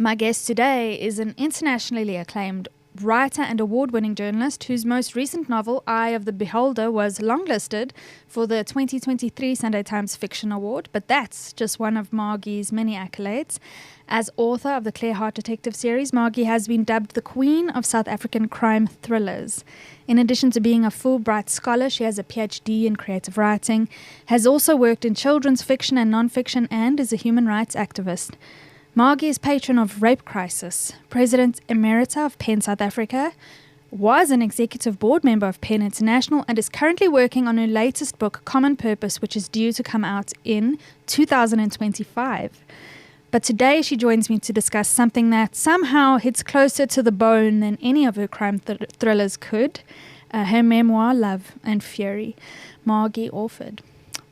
My guest today is an internationally acclaimed writer and award-winning journalist whose most recent novel, Eye of the Beholder, was longlisted for the 2023 Sunday Times Fiction Award, but that's just one of Margie's many accolades. As author of the Clare Hart Detective series, Margie has been dubbed the Queen of South African crime thrillers. In addition to being a Fulbright scholar, she has a PhD in creative writing, has also worked in children's fiction and non-fiction, and is a human rights activist. Margie is patron of Rape Crisis, President Emerita of PEN South Africa, was an executive board member of PEN International, and is currently working on her latest book, Common Purpose, which is due to come out in 2025. But today she joins me to discuss something that somehow hits closer to the bone than any of her crime thrillers could, her memoir, Love and Fury. Margie Orford,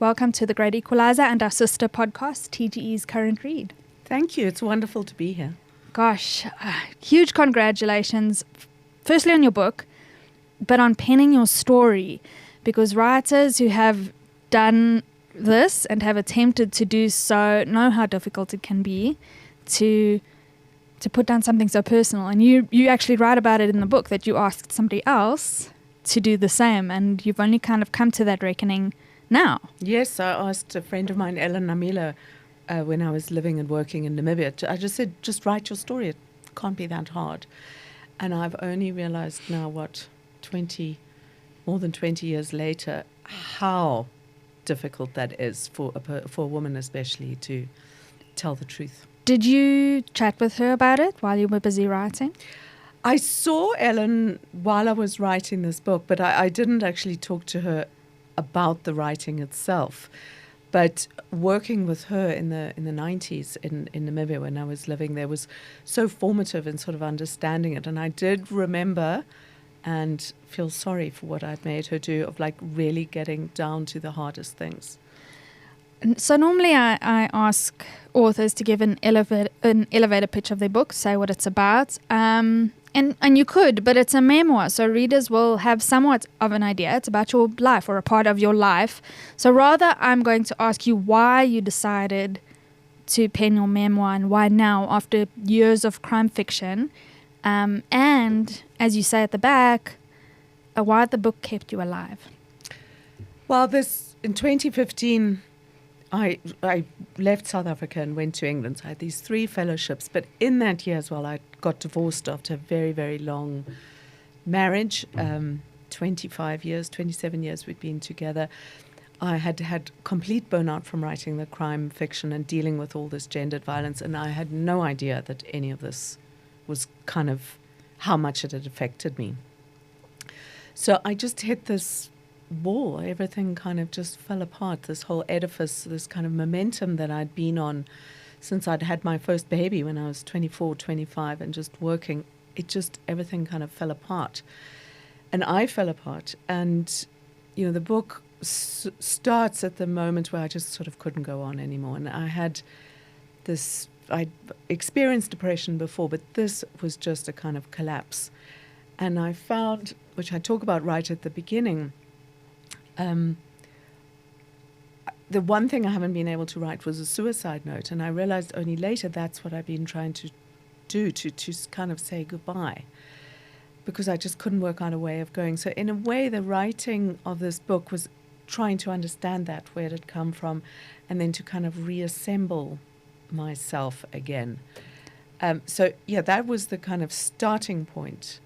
welcome to The Great Equalizer and our sister podcast, TGE's Current Read. Thank you. It's wonderful to be here. Gosh, huge congratulations, firstly on your book, but on penning your story, because writers who have done this and have attempted to do so know how difficult it can be to put down something so personal. And you actually write about it in the book, that you asked somebody else to do the same, and you've only kind of come to that reckoning now. Yes, I asked a friend of mine, Ellen Namila, when I was living and working in Namibia, I just said, just write your story. It can't be that hard. And I've only realized now, more than 20 years later, how difficult that is for a woman especially to tell the truth. Did you chat with her about it while you were busy writing? I saw Ellen while I was writing this book, but I didn't actually talk to her about the writing itself. But working with her in the 90s in Namibia when I was living there was so formative in sort of understanding it. And I did remember and feel sorry for what I'd made her do, of like really getting down to the hardest things. So normally I ask authors to give an elevator pitch of their book, say what it's about. And you could, but it's a memoir, so readers will have somewhat of an idea. It's about your life, or a part of your life. So rather, I'm going to ask you why you decided to pen your memoir, and why now, after years of crime fiction. And, as you say at the back, why the book kept you alive. Well, in 2015... I left South Africa and went to England. So I had these 3 fellowships. But in that year as well, I got divorced after a very, very long marriage. 27 years we'd been together. I had had complete burnout from writing the crime fiction and dealing with all this gendered violence. And I had no idea that any of this was kind of how much it had affected me. So I just hit this wall. Everything kind of just fell apart. This whole edifice, this kind of momentum that I'd been on since I'd had my first baby when I was 24, 25 and just working, everything kind of fell apart. And I fell apart. And, the book starts at the moment where I just sort of couldn't go on anymore. And I'd experienced depression before, but this was just a kind of collapse. And I found, which I talk about right at the beginning, the one thing I haven't been able to write was a suicide note, and I realized only later that's what I've been trying to do, to kind of say goodbye, because I just couldn't work out a way of going. So in a way, the writing of this book was trying to understand that, where it had come from, and then to kind of reassemble myself again. That was the kind of starting point.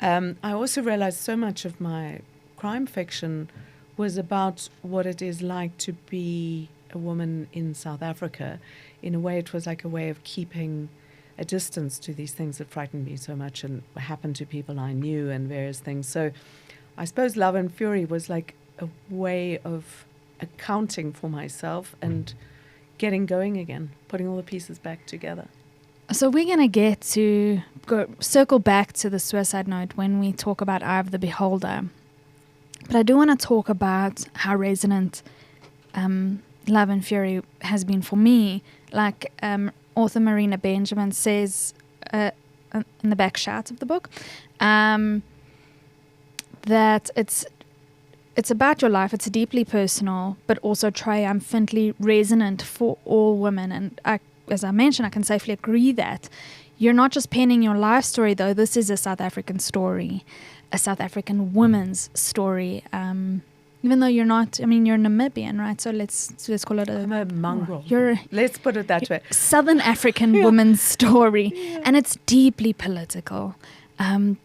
I also realized so much of my crime fiction was about what it is like to be a woman in South Africa. In a way, it was like a way of keeping a distance to these things that frightened me so much and happened to people I knew and various things. So I suppose Love and Fury was like a way of accounting for myself and getting going again, putting all the pieces back together. So we're going to circle back to the suicide note when we talk about Eye of the Beholder. But I do want to talk about how resonant Love and Fury has been for me. Like author Marina Benjamin says in the back shout of the book, that it's it's about your life. It's deeply personal, but also triumphantly resonant for all women. And as I mentioned, I can safely agree that you're not just penning your life story, though. This is a South African story, a South African woman's story. Even though you're not, you're Namibian, right? So let's call it I'm a mongrel. Let's put it that way. Southern African woman's story. Yeah. And it's deeply political.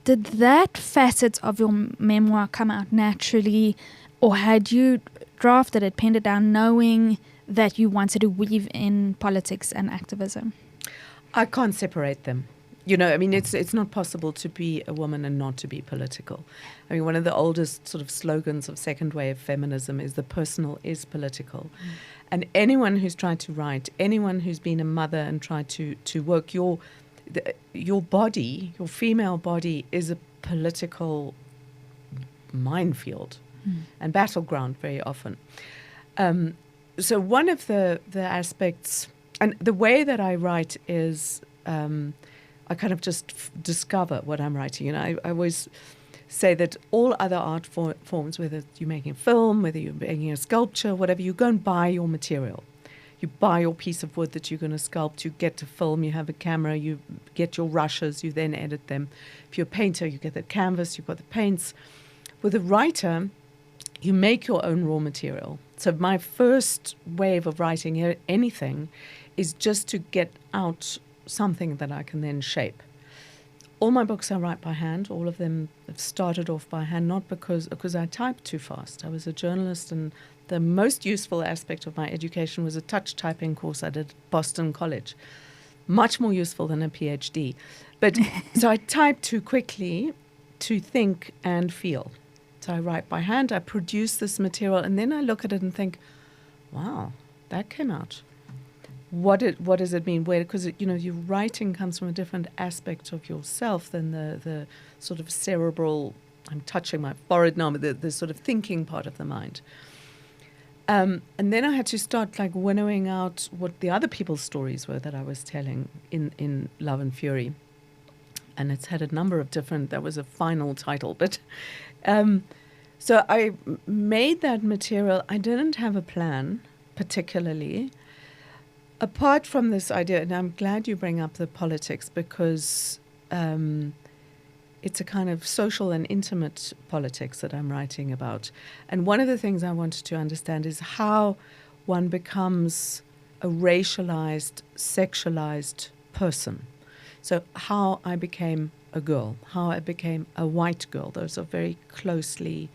Did that facet of your memoir come out naturally, or had you drafted it, penned it down, knowing that you wanted to weave in politics and activism? I can't separate them. It's not possible to be a woman and not to be political. One of the oldest sort of slogans of second wave feminism is the personal is political. And anyone who's tried to write, anyone who's been a mother and tried to work your body, your female body, is a political minefield and battleground very often. So one of the aspects, and the way that I write is I kind of just discover what I'm writing. I always say that all other art forms, whether you're making a film, whether you're making a sculpture, whatever, you go and buy your material. You buy your piece of wood that you're going to sculpt, you get to film, you have a camera, you get your rushes, you then edit them. If you're a painter, you get the canvas, you've got the paints. With a writer, you make your own raw material. So my first wave of writing anything is just to get out something that I can then shape. All my books I write by hand. All of them have started off by hand, not because I typed too fast. I was a journalist, and the most useful aspect of my education was a touch typing course I did at Boston College. Much more useful than a PhD. But so I type too quickly to think and feel. So I write by hand, I produce this material, and then I look at it and think, wow, that came out. What does it mean? Because your writing comes from a different aspect of yourself than the sort of cerebral, I'm touching my forehead now, but the sort of thinking part of the mind. And then I had to start winnowing out what the other people's stories were that I was telling in Love and Fury. And it's had a number of different, that was a final title. But so I made that material. I didn't have a plan particularly. Apart from this idea, and I'm glad you bring up the politics, because it's a kind of social and intimate politics that I'm writing about. And one of the things I wanted to understand is how one becomes a racialized, sexualized person. So how I became a girl, how I became a white girl. Those are very closely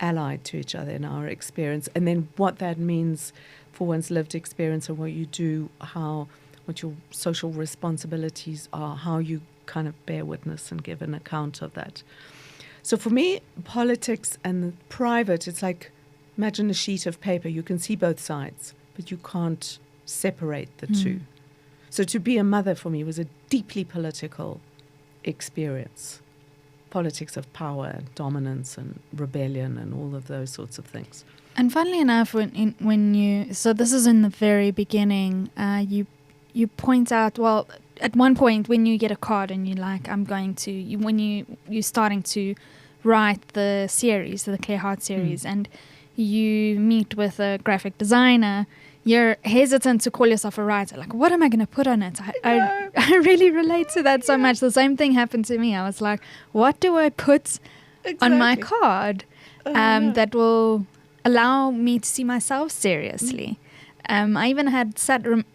allied to each other in our experience. And then what that means for one's lived experience and what you do, what your social responsibilities are, how you kind of bear witness and give an account of that. So for me, politics and the private, it's like, imagine a sheet of paper. You can see both sides, but you can't separate the two. So to be a mother for me was a deeply political experience. Politics of power and dominance and rebellion and all of those sorts of things. And funnily enough, so this is in the very beginning, you point out, well, at one point when you get a card and you're like, you're starting to write the series, the Claire Hart series, and you meet with a graphic designer, you're hesitant to call yourself a writer. Like, what am I going to put on it? I really relate to that so much. The same thing happened to me. I was like, what do I put on my card that will allow me to see myself seriously? I even had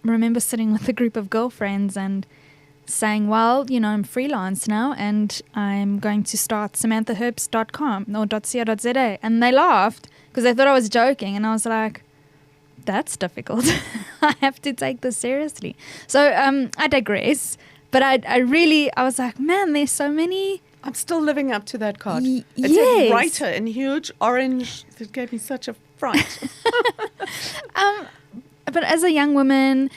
remember sitting with a group of girlfriends and saying, well, I'm freelance now and I'm going to start samanthaherbst.com or .co.za. And they laughed because they thought I was joking. And I was like, that's difficult. I have to take this seriously. So I digress. But I was like, man, there's so many. I'm still living up to that card. It yes. says writer in huge orange. It gave me such a fright. But as a young woman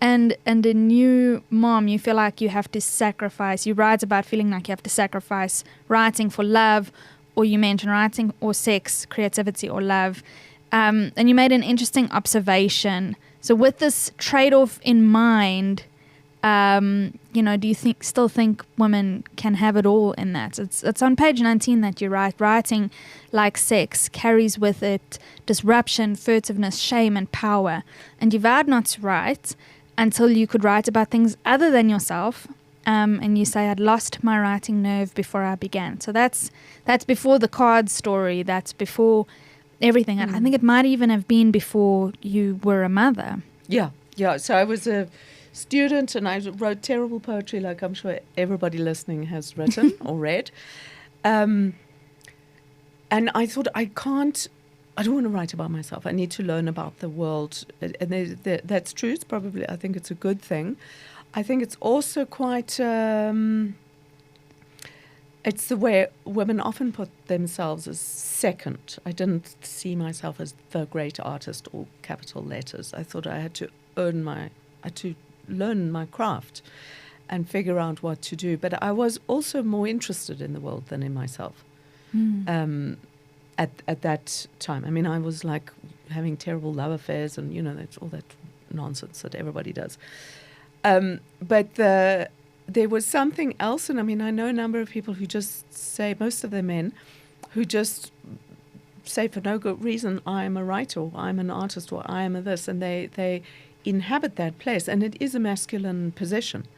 and a new mom, you feel like you have to sacrifice. You write about feeling like you have to sacrifice writing for love, or you mention writing or sex, creativity or love. And you made an interesting observation. So with this trade-off in mind, Do you still think women can have it all in that? It's on page 19 that you write, writing like sex carries with it disruption, furtiveness, shame, and power. And you vowed not to write until you could write about things other than yourself. And you say, I'd lost my writing nerve before I began. So that's before the card story. That's before everything. I think it might even have been before you were a mother. Yeah. So I was a student and I wrote terrible poetry like I'm sure everybody listening has written or read. And I thought, I don't want to write about myself. I need to learn about the world. And that's true. I think it's a good thing. I think it's also quite, it's the way women often put themselves as second. I didn't see myself as the great artist or capital letters. I thought I had to learn my craft and figure out what to do. But I was also more interested in the world than in myself at that time. I mean, I was like having terrible love affairs and, that's all that nonsense that everybody does. But there was something else, and I mean, I know a number of people who just say, most of them men, who just say for no good reason, I am a writer, or I'm an artist, or I am a this, and they inhabit that place, and it is a masculine position.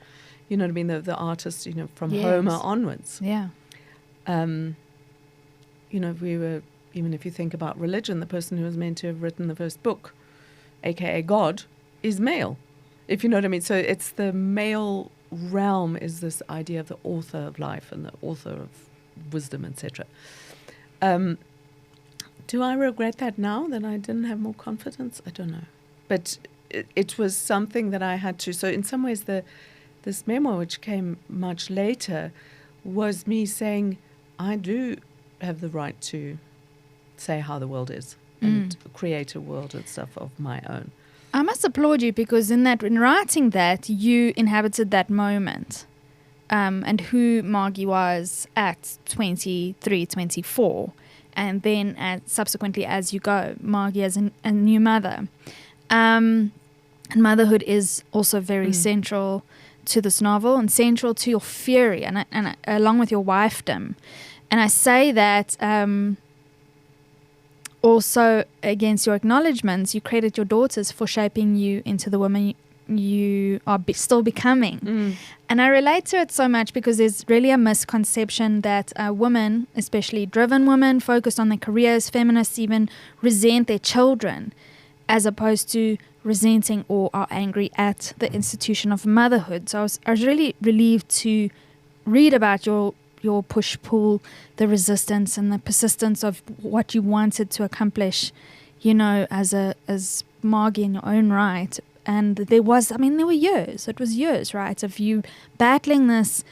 You know what I mean? The artist, from Homer onwards. Yeah. We were, even if you think about religion, the person who was meant to have written the first book, aka God, is male. If you know what I mean. So it's the male realm is this idea of the author of life and the author of wisdom, etc. Do I regret that now, that I didn't have more confidence? I don't know. But it was something that I had to. So in some ways, this memoir, which came much later, was me saying, I do have the right to say how the world is and create a world and stuff of my own. I must applaud you, because in writing that, you inhabited that moment, and who Margie was at 23, 24, and then subsequently as you go, Margie as a new mother. And motherhood is also very central to this novel and central to your fury, and along with your wifedom. And I say that also against your acknowledgements, you credit your daughters for shaping you into the woman you are still becoming. And I relate to it so much because there's really a misconception that women, especially driven women, focused on their careers, feminists even resent their children, as opposed to resenting or are angry at the institution of motherhood. So I was really relieved to read about your push-pull, the resistance and the persistence of what you wanted to accomplish, as Margie in your own right. And there were years. It was years, right, of you battling this,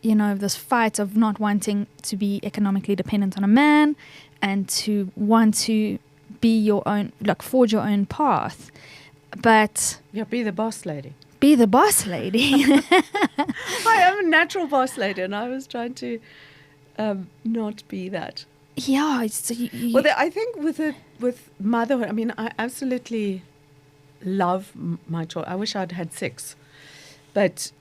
this fight of not wanting to be economically dependent on a man and to want to be your own, forge your own path. But be the boss lady. Be the boss lady. I am a natural boss lady, and I was trying to not be that. Yeah. Well, I think with motherhood, I mean, I absolutely love my children. I wish I'd had 6, but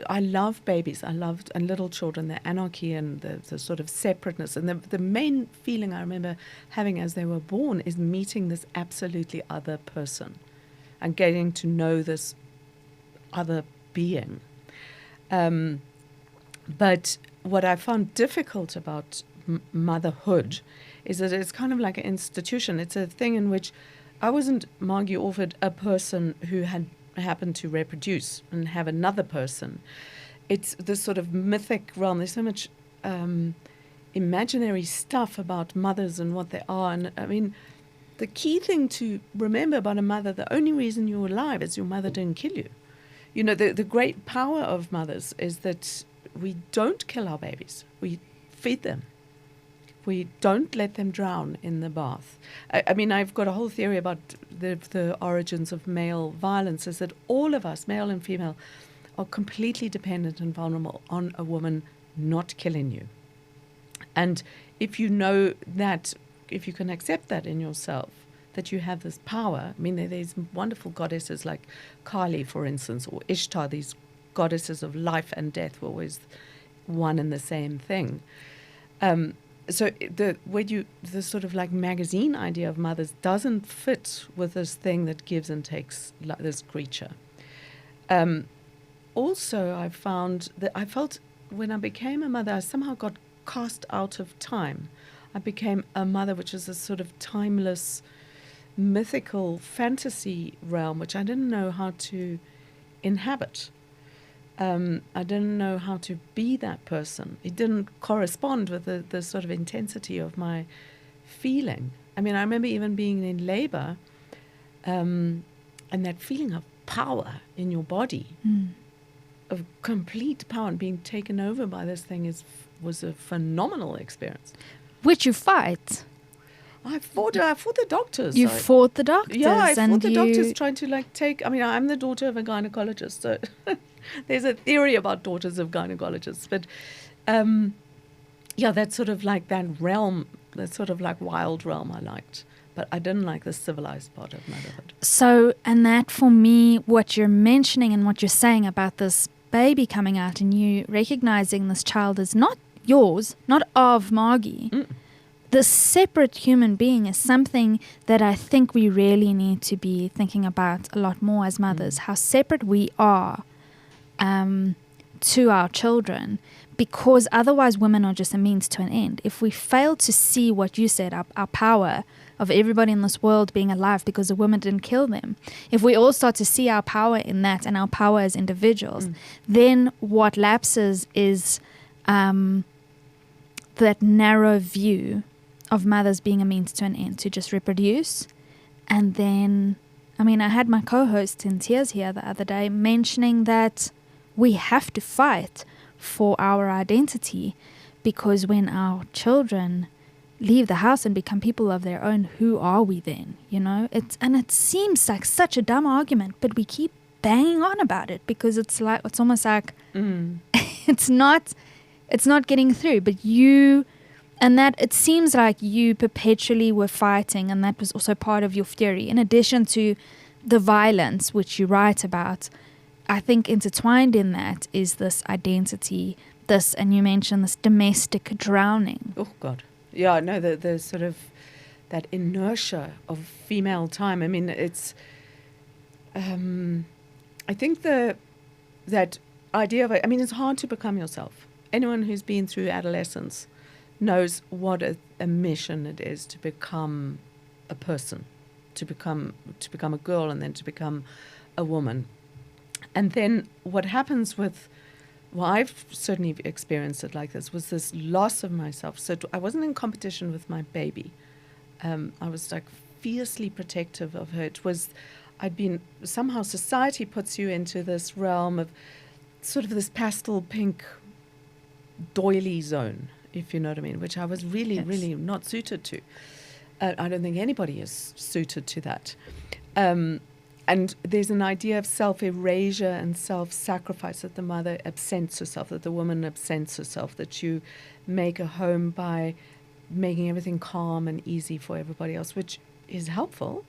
I love babies. I loved and little children, the anarchy and the sort of separateness. And the main feeling I remember having as they were born is meeting this absolutely other person and getting to know this other being. But what I found difficult about motherhood is that it's kind of like an institution. It's a thing in which I wasn't, Margie Orford, a person who had happened to reproduce and have another person. It's this sort of mythic realm. There's so much imaginary stuff about mothers and what they are. And I mean, the key thing to remember about a mother, the only reason you're alive is your mother didn't kill you. The great power of mothers is that we don't kill our babies. We feed them. We don't let them drown in the bath. I mean, I've got a whole theory about the origins of male violence, is that all of us, male and female, are completely dependent and vulnerable on a woman not killing you. And if you know that, if you can accept that in yourself, that you have this power. I mean, there's wonderful goddesses like Kali, for instance, or Ishtar. These goddesses of life and death were always one and the same thing. So the sort of like magazine idea of mothers doesn't fit with this thing that gives and takes, like this creature. Also, I found that I felt when I became a mother, I somehow got cast out of time. I became a mother, which is a sort of timeless, mythical fantasy realm, which I didn't know how to inhabit. I didn't know how to be that person. It didn't correspond with the sort of intensity of my feeling. I mean, I remember even being in labor, and that feeling of power in your body, of complete power and being taken over by this thing was a phenomenal experience. Which you fight. I fought the doctors. You fought the doctors. Yeah, I fought the doctors trying to like take. I mean, I'm the daughter of a gynecologist, so there's a theory about daughters of gynecologists. But yeah, that's sort of like that realm, that sort of like wild realm I liked. But I didn't like the civilized part of motherhood. So, and that for me, what you're mentioning and what you're saying about this baby coming out and you recognizing this child is not yours, not of Margie. The separate human being is something that I think we really need to be thinking about a lot more as mothers, how separate we are to our children, because otherwise women are just a means to an end. If we fail to see what you said, our power of everybody in this world being alive because a woman didn't kill them, if we all start to see our power in that and our power as individuals, then what lapses is that narrow view of mothers being a means to an end, to just reproduce. And then, I mean, I had my co-host in tears here the other day mentioning that we have to fight for our identity, because when our children leave the house and become people of their own, who are we then? You know, it seems like such a dumb argument, but we keep banging on about it because it's almost like it's not getting through. But and that it seems like you perpetually were fighting, and that was also part of your fury. In addition to the violence which you write about, I think intertwined in that is this identity, and you mentioned this domestic drowning. Oh God, yeah, no, the sort of that inertia of female time. I mean, it's. I think that idea of, I mean, it's hard to become yourself. Anyone who's been through adolescence knows what a mission it is to become a person, to become a girl, and then to become a woman. And then what happens I've certainly experienced it like this, was this loss of myself. So I wasn't in competition with my baby. I was like fiercely protective of her. Somehow society puts you into this realm of sort of this pastel pink doily zone, if you know what I mean, which I was really, really not suited to. I don't think anybody is suited to that. And there's an idea of self-erasure and self-sacrifice, that the mother absents herself, that the woman absents herself, that you make a home by making everything calm and easy for everybody else, which is helpful,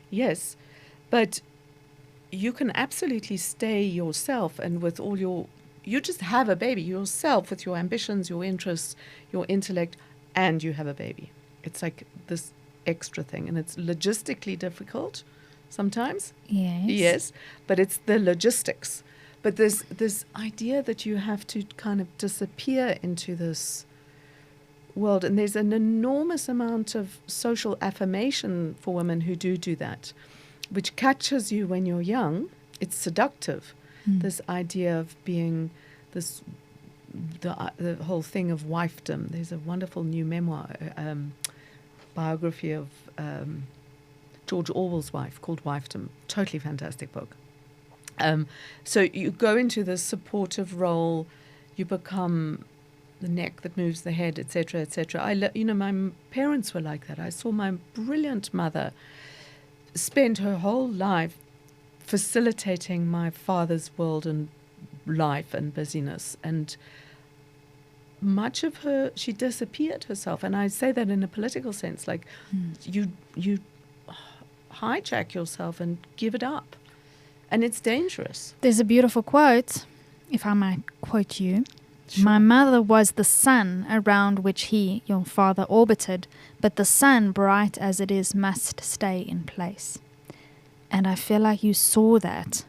yes. But you can absolutely stay yourself, and with all you just have a baby yourself with your ambitions, your interests, your intellect, and you have a baby. It's like this extra thing, and it's logistically difficult sometimes. Yes, but it's the logistics. But there's this idea that you have to kind of disappear into this world, and there's an enormous amount of social affirmation for women who do that, which catches you when you're young. It's seductive. This idea of being the whole thing of wifedom. There's a wonderful new memoir, biography of George Orwell's wife called Wifedom. Totally fantastic book. So you go into this supportive role, you become the neck that moves the head, etc., etc. My parents were like that. I saw my brilliant mother spend her whole life facilitating my father's world and life and busyness, and much of her, she disappeared herself. And I say that in a political sense, like you hijack yourself and give it up. And it's dangerous. There's a beautiful quote, if I might quote you. Sure. My mother was the sun around which he, your father, orbited, but the sun, bright as it is, must stay in place. And I feel like you saw that.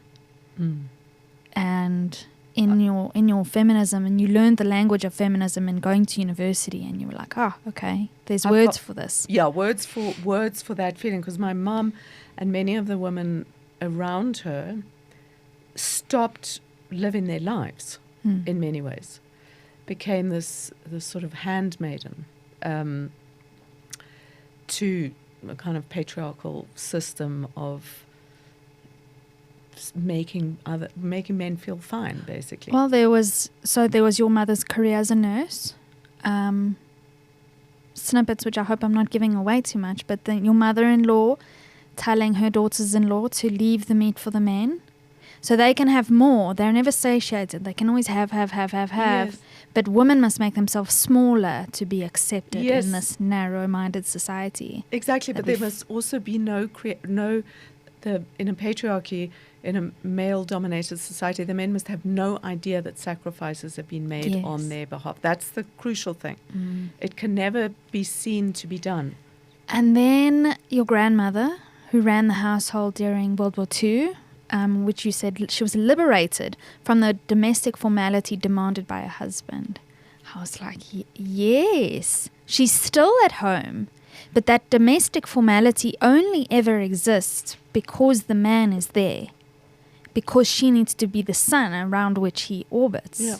And in your feminism, and you learned the language of feminism and going to university, and you were like, okay, there's words for this. Yeah, words for that feeling, because my mum and many of the women around her stopped living their lives in many ways, became this sort of handmaiden to a kind of patriarchal system of making men feel fine, basically. Well, there was your mother's career as a nurse. Snippets, which I hope I'm not giving away too much, but then your mother-in-law telling her daughters-in-law to leave the meat for the men, so they can have more. They're never satiated. They can always have. Yes. But women must make themselves smaller to be accepted Yes. in this narrow-minded society. Exactly, but there must also be in a patriarchy, in a male-dominated society, the men must have no idea that sacrifices have been made Yes. on their behalf. That's the crucial thing. It can never be seen to be done. And then your grandmother, who ran the household during World War II, which you said she was liberated from the domestic formality demanded by her husband. I was like, yes, she's still at home, but that domestic formality only ever exists because the man is there, because she needs to be the sun around which he orbits. Yeah.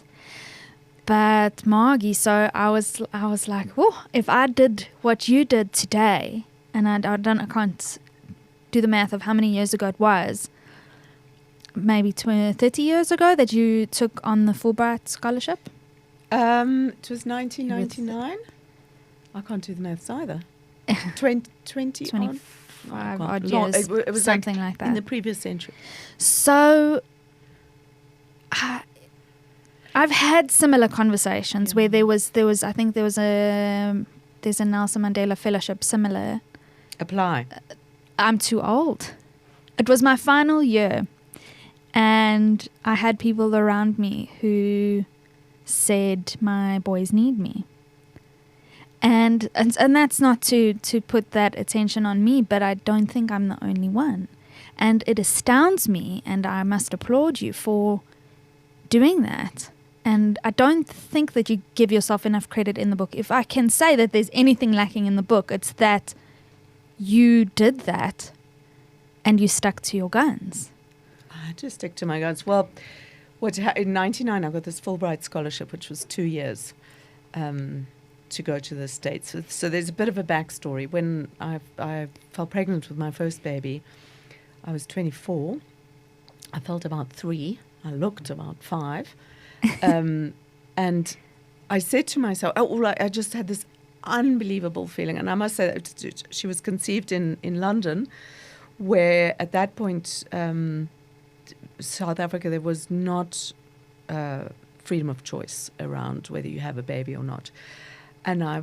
But Margie, so I was like, oh, if I did what you did today, and I can't do the math of how many years ago it was, maybe 30 years ago that you took on the Fulbright scholarship? It was 1999. I can't do the maths either. 20 25 on? odd Long- years, it was something like like that. in the previous century. So I've had similar conversations where there's a Nelson Mandela Fellowship similar. Apply. I'm too old. It was my final year, and I had people around me who said my boys need me. And that's not to put that attention on me, but I don't think I'm the only one. And it astounds me, and I must applaud you for doing that. And I don't think that you give yourself enough credit in the book. If I can say that there's anything lacking in the book, it's that you did that and you stuck to your guns. I had to stick to my guns. Well, in 99, I got this Fulbright scholarship, which was 2 years to go to the States. So there's a bit of a backstory. When I fell pregnant with my first baby, I was 24. I felt about 3. I looked about 5. And I said to myself, I just had this unbelievable feeling. And I must say that she was conceived in London, where at that point, South Africa, there was not freedom of choice around whether you have a baby or not. And I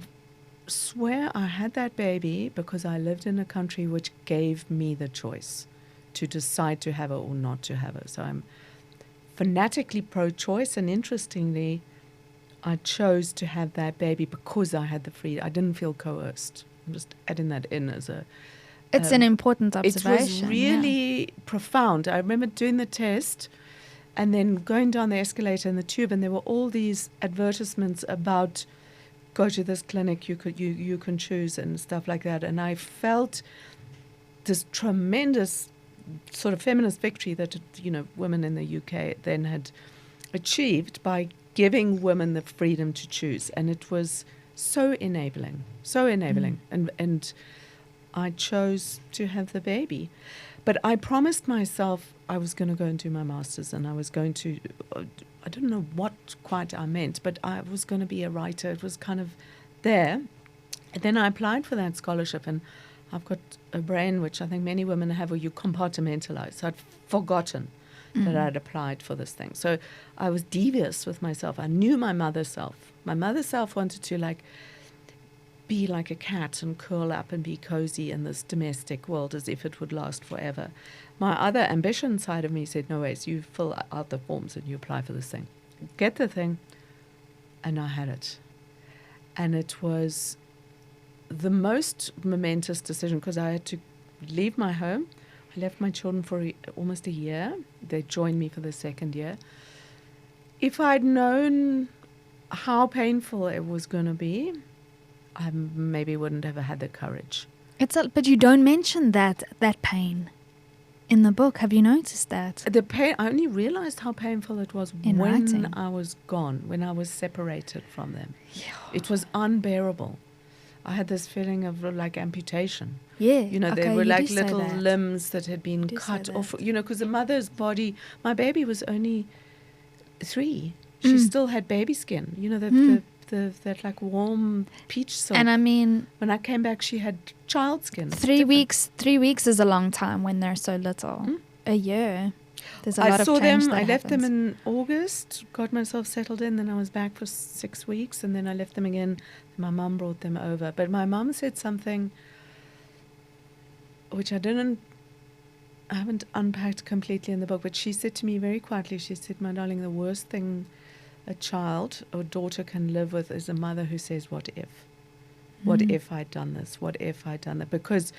swear I had that baby because I lived in a country which gave me the choice to decide to have her or not to have her. So I'm fanatically pro-choice, and interestingly, I chose to have that baby because I had the freedom. I didn't feel coerced. I'm just adding that in as a... It's an important observation. It was really profound. I remember doing the test and then going down the escalator in the tube, and there were all these advertisements about go to this clinic, you can choose and stuff like that. And I felt this tremendous sort of feminist victory that, women in the UK then had achieved by giving women the freedom to choose. And it was so enabling. And I chose to have the baby. But I promised myself I was going to go and do my master's, and I was going to, I don't know what quite I meant, but I was going to be a writer. It was kind of there. And then I applied for that scholarship, and I've got a brain, which I think many women have, where you compartmentalize. So I'd forgotten that I'd applied for this thing. So I was devious with myself. I knew my mother self. My mother self wanted to, be like a cat and curl up and be cozy in this domestic world as if it would last forever. My other ambition side of me said, no ways, you fill out the forms and you apply for this thing. Get the thing. And I had it. And it was the most momentous decision because I had to leave my home. I left my children for almost a year. They joined me for the second year. If I'd known how painful it was going to be, I maybe wouldn't have had the courage. But you don't mention that pain in the book. Have you noticed that? The pain, I only realized how painful it was in when writing. I was gone, when I was separated from them. Yeah. It was unbearable. I had this feeling of like amputation. Yeah. You know, okay, there were you like do say little that. limbs that had been cut off. You know, because the mother's body, my baby was only 3. She still had baby skin. You know, that like warm peach silk. And I mean, when I came back, she had child skin. 3 weeks. 3 weeks is a long time when they're so little. A year. There's a lot of I saw change them. that I left them happens. in August. Got myself settled in. Then I was back for 6 weeks, and then I left them again. My mum brought them over. But my mum said something which I haven't unpacked completely in the book. But she said to me very quietly. She said, "My darling, the worst thing a child or daughter can live with is a mother who says, 'What if? What if I'd done this? What if I'd done that?'" Because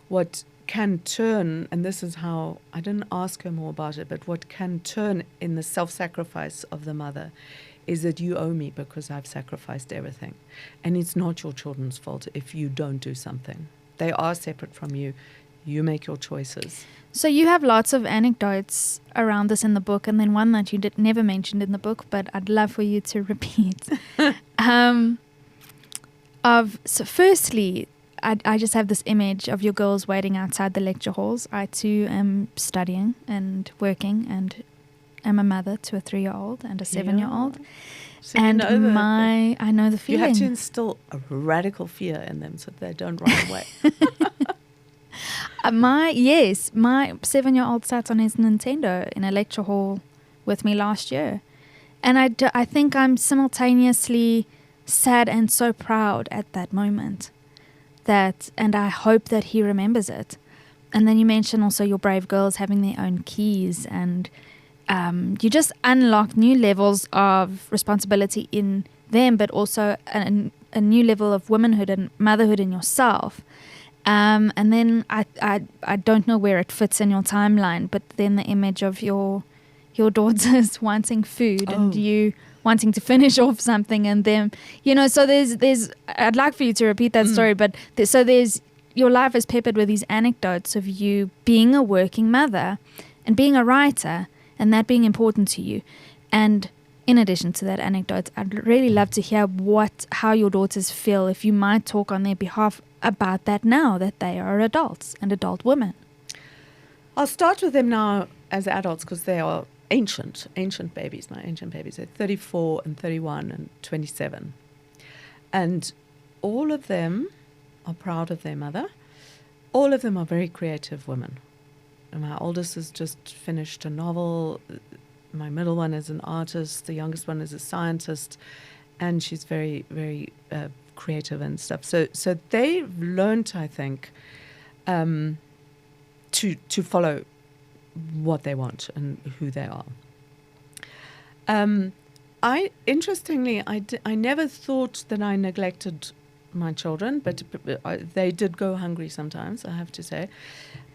what can turn, and this is how, I didn't ask her more about it, but what can turn in the self-sacrifice of the mother is that you owe me because I've sacrificed everything. And it's not your children's fault if you don't do something. They are separate from you. You make your choices. So you have lots of anecdotes around this in the book, and then one that you never mentioned in the book, but I'd love for you to repeat. So firstly, I just have this image of your girls waiting outside the lecture halls. I too am studying and working, and am a mother to a 3-year-old and a 7-year-old. So and I know the feeling. You have to instill a radical fear in them so they don't run away. My 7-year-old sat on his Nintendo in a lecture hall with me last year. And I think I'm simultaneously sad and so proud at that moment. And I hope that he remembers it. And then you mentioned also your brave girls having their own keys, and you just unlock new levels of responsibility in them, but also a new level of womanhood and motherhood in yourself. And then I don't know where it fits in your timeline, but then the image of your daughters wanting food and you wanting to finish off something, and them, so there's I'd like for you to repeat that story, but there's your life is peppered with these anecdotes of you being a working mother and being a writer, and that being important to you. And in addition to that anecdote, I'd really love to hear how your daughters feel, if you might talk on their behalf about that now that they are adults and adult women. I'll start with them now as adults because they are ancient babies. My ancient babies are 34 and 31 and 27. And all of them are proud of their mother. All of them are very creative women. And my oldest has just finished a novel. My middle one is an artist. The youngest one is a scientist. And she's very, very creative and stuff. So they've learned, I think, to follow what they want and who they are. Interestingly, I never thought that I neglected my children, but they did go hungry sometimes, I have to say.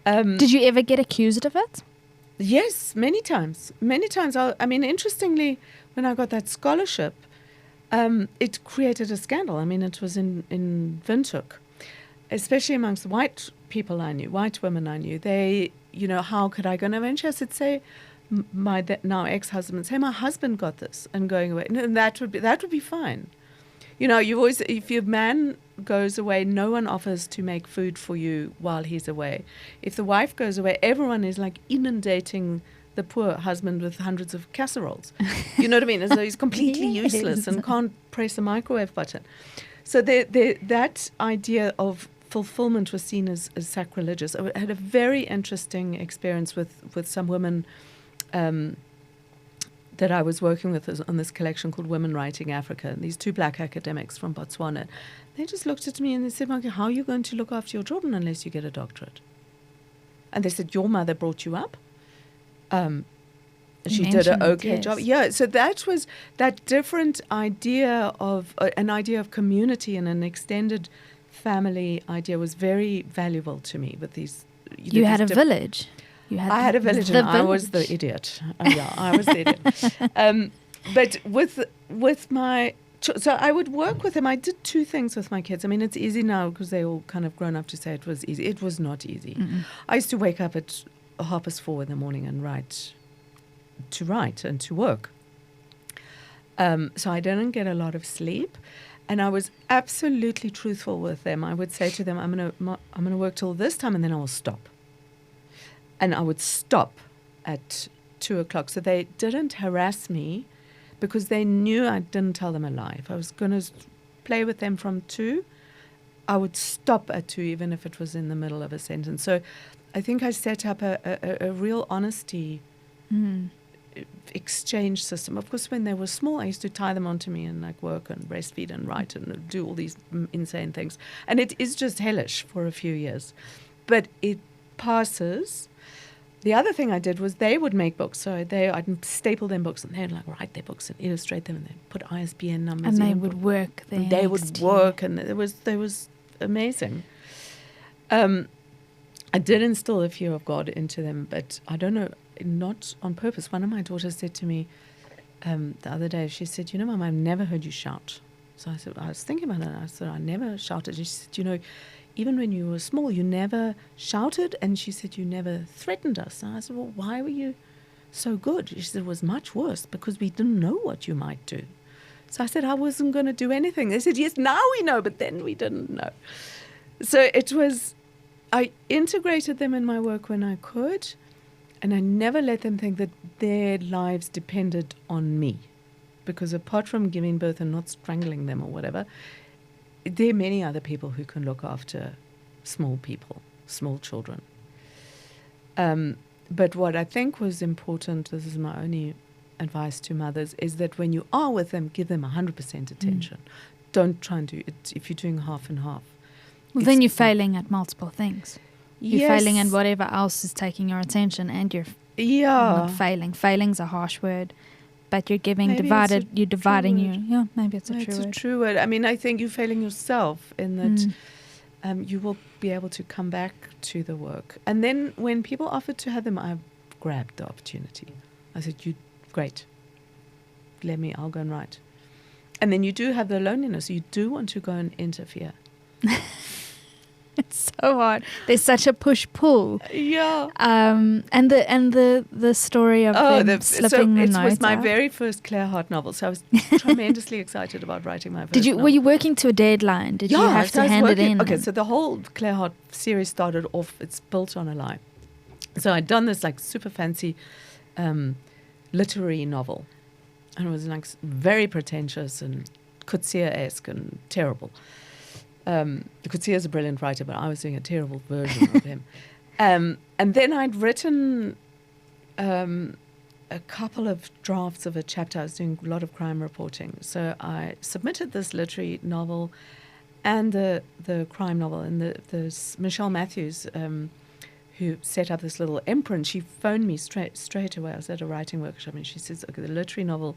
Did you ever get accused of it? Yes, many times. Interestingly, when I got that scholarship, it created a scandal. It was in Windhoek, especially amongst white people I knew, white women I knew. They, how could I go? And eventually I said, say, my now ex-husband, say my husband got this and going away. No, that would be fine. You always, if your man goes away, no one offers to make food for you while he's away. If the wife goes away, everyone is like inundating the poor husband with hundreds of casseroles. You know what I mean? As though he's completely useless and can't press a microwave button. So that idea of fulfillment was seen as sacrilegious. I had a very interesting experience with some women that I was working with on this collection called Women Writing Africa, and these two black academics from Botswana. They just looked at me and they said, Margie, how are you going to look after your children unless you get a doctorate? And they said, your mother brought you up. She did an okay job. Yeah, so that was that different idea of an idea of community and an extended family idea was very valuable to me. With these, you had a village. I had a village, and I was the idiot. I was the idiot. But with my, so I would work with them. I did two things with my kids. I mean, it's easy now because they all kind of grown up to say it was easy. It was not easy. Mm-mm. I used to wake up at 4:30 in the morning and write and to work. So I didn't get a lot of sleep, and I was absolutely truthful with them. I would say to them, I'm gonna work till this time, and then I will stop. And I would stop at 2:00. So they didn't harass me because they knew I didn't tell them a lie. If I was going to play with them from 2, I would stop at 2, even if it was in the middle of a sentence. So I think I set up a real honesty exchange system. Of course, when they were small, I used to tie them onto me and like work and breastfeed and write and do all these insane things. And it is just hellish for a few years. But it passes. The other thing I did was they would make books. So I'd staple them books and they'd like write their books and illustrate them and they'd put ISBN numbers in. And they would work there. And they would work and it was amazing. I did instill a fear of God into them, but I don't know, not on purpose. One of my daughters said to me the other day, she said, Mom, I've never heard you shout. So I said, I was thinking about it. I said, I never shouted. She said, even when you were small, you never shouted. And she said, you never threatened us. And I said, well, why were you so good? She said, it was much worse because we didn't know what you might do. So I said, I wasn't going to do anything. They said, yes, now we know, but then we didn't know. So I integrated them in my work when I could, and I never let them think that their lives depended on me. Because apart from giving birth and not strangling them or whatever, there are many other people who can look after small children. But what I think was important, this is my only advice to mothers, is that when you are with them, give them 100% attention. Don't try and do it if you're doing half and half. Well, then you're failing at multiple things. You're failing at whatever else is taking your attention, and you're not failing. Failing's a harsh word. But you're giving maybe you're dividing you. Yeah, maybe it's a true word. It's a true word. I mean, I think you're failing yourself in that you will be able to come back to the work. And then when people offered to have them, I grabbed the opportunity. I said, great. I'll go and write. And then you do have the loneliness. You do want to go and interfere. It's so hard. There's such a push-pull. Yeah. And the story of them slipping the notes. It was my very first Claire Hart novel, so I was tremendously excited about writing my first novel. Were you working to a deadline? Did you have to hand it in? Okay, so the whole Claire Hart series started off, it's built on a lie. So I'd done this like super fancy literary novel. And it was like very pretentious and Coetzee-esque and terrible. Coetzee is a brilliant writer, but I was doing a terrible version of him. And then I'd written a couple of drafts of a chapter. I was doing a lot of crime reporting. So I submitted this literary novel and the crime novel. And the Michelle Matthews, who set up this little imprint, she phoned me straight away. I was at a writing workshop, and she says, okay, the literary novel,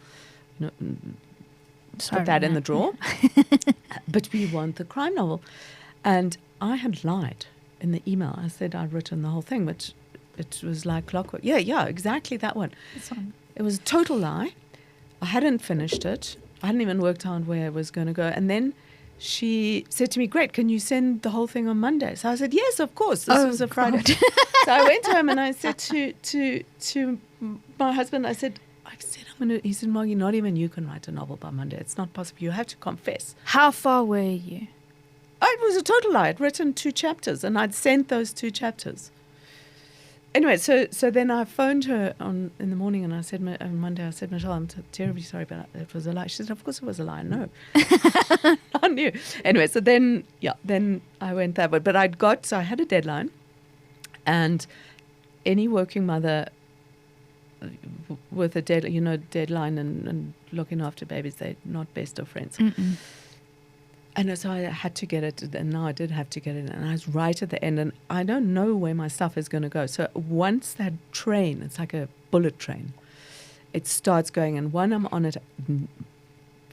put that in the drawer. But we want the crime novel. And I had lied in the email. I said I'd written the whole thing, but it was like clockwork. Yeah, exactly that one. It was a total lie. I hadn't finished it. I hadn't even worked out where it was going to go. And then she said to me, great, can you send the whole thing on Monday? So I said, yes, of course. This was a Friday. So I went home and I said to my husband, I said I'm going to, he said, Margie, not even you can write a novel by Monday. It's not possible. You have to confess. How far were you? It was a total lie. I'd written 2 chapters and I'd sent those 2 chapters. Anyway, so then I phoned her in the morning and I said, on Monday, I said, Michelle, I'm terribly sorry, but it was a lie. She said, of course it was a lie. No. I knew. Anyway, so then I went that way. But I had a deadline, and any working mother with a deadline and looking after babies, they're not best of friends. Mm-mm. And so I had to get it, and now I did have to get it, and I was right at the end, and I don't know where my stuff is going to go. So once that train, it's like a bullet train, it starts going, and when I'm on it,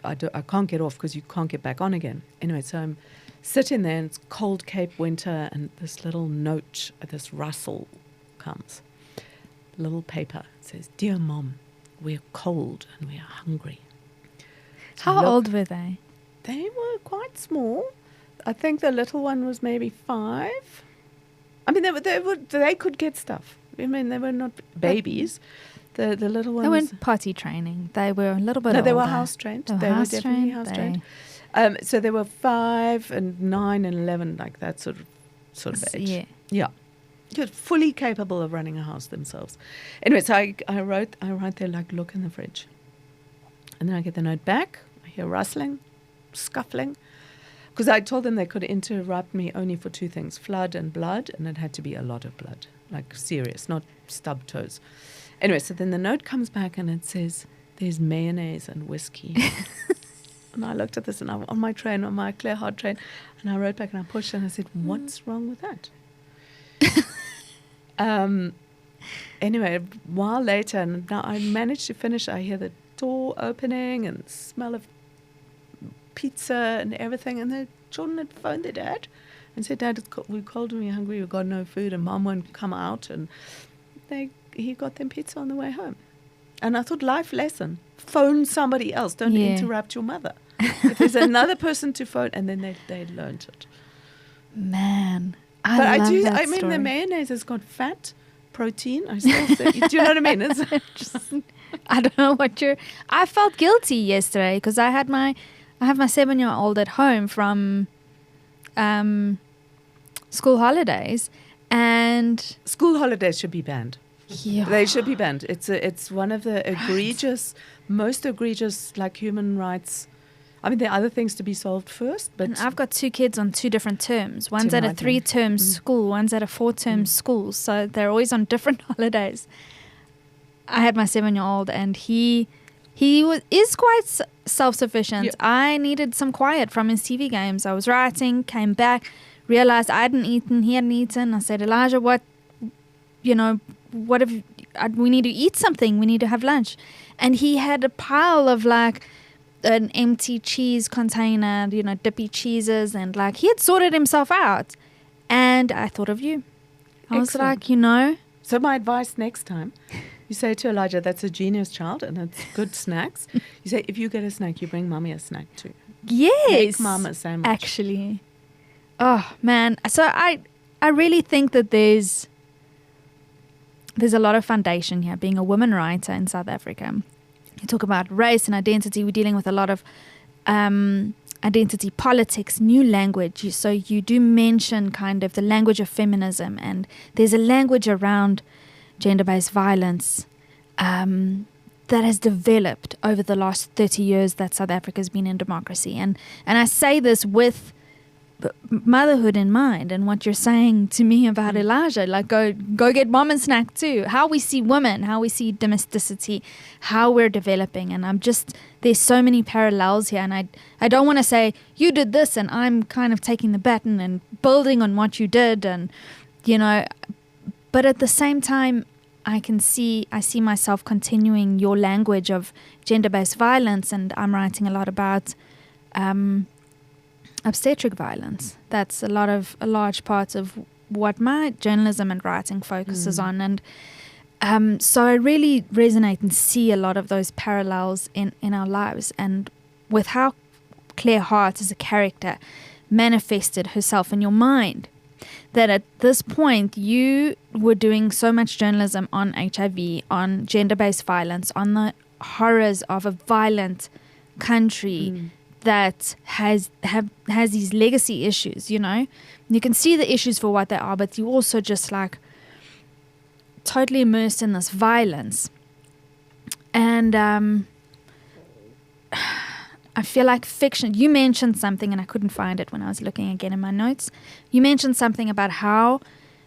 I can't get off because you can't get back on again. Anyway, so I'm sitting there, and it's cold Cape winter, and this little note, this rustle comes. Little paper. It says, "Dear Mom, we're cold and we're hungry." So How old were they? They were quite small. I think the little one was maybe 5. I mean, they could get stuff. I mean, they were not babies. The little ones. They weren't potty training. They were a little bit older. No, they were house trained. They were definitely house trained. So they were 5 and 9 and 11, like that sort of age. Yeah. Just fully capable of running a house themselves. Anyway, so I write there, like, look in the fridge. And then I get the note back. I hear rustling, scuffling. Because I told them they could interrupt me only for 2 things, flood and blood. And it had to be a lot of blood, like serious, not stub toes. Anyway, so then the note comes back and it says, "There's mayonnaise and whiskey." And I looked at this, and I'm on my train, on my Clear Heart train. And I wrote back and I pushed and I said, "What's wrong with that?" Anyway, a while later, and now I managed to finish. I hear the door opening and the smell of pizza and everything. And the children had phoned their dad and said, "Dad, we're cold and we're hungry. We've got no food, and Mom won't come out." And he got them pizza on the way home. And I thought, life lesson: phone somebody else. Don't interrupt your mother. If there's another person to phone, and then they learned it. Man. I mean, the mayonnaise has got fat, protein. I still say, do you know what I mean? It's I don't know I felt guilty yesterday because I have my 7-year-old at home from school holidays, and school holidays should be banned. Yeah. They should be banned. It's one of the most egregious, like, human rights. I mean, there are other things to be solved first, but... And I've got 2 kids on 2 different terms. One's at a 3-term school, one's at a 4-term school. So they're always on different holidays. I had my 7-year-old, and he is quite self-sufficient. Yeah. I needed some quiet from his TV games. I was writing, came back, realized I hadn't eaten, he hadn't eaten. I said, "Elijah, we need to eat something. We need to have lunch." And he had a pile of, like, an empty cheese container, dippy cheeses, and, like, he had sorted himself out. And I thought of you. I was like, So my advice next time, you say to Elijah, "That's a genius child, and it's good snacks." You say, "If you get a snack, you bring Mommy a snack too." Yes. Make Mom a sandwich. Actually. Oh, man. So I really think that there's a lot of foundation here, being a woman writer in South Africa. You talk about race and identity. We're dealing with a lot of identity politics, new language. So you do mention kind of the language of feminism, and there's a language around gender-based violence that has developed over the last 30 years that South Africa has been in democracy. And I say this with motherhood in mind, and what you're saying to me about Elijah, like, go get Mom a snack too. How we see women, how we see domesticity, how we're developing. And there's so many parallels here. And I don't want to say you did this and I'm kind of taking the baton and building on what you did, and but at the same time, I see myself continuing your language of gender-based violence, and I'm writing a lot about obstetric violence. That's a large part of what my journalism and writing focuses on. And so I really resonate and see a lot of those parallels in our lives, and with how Claire Hart as a character manifested herself in your mind, that at this point you were doing so much journalism on HIV, on gender-based violence, on the horrors of a violent country that has these legacy issues. You can see the issues for what they are, but you also just, like, totally immersed in this violence. And I feel like fiction, you mentioned something, and I couldn't find it when I was looking again in my notes. You mentioned something about how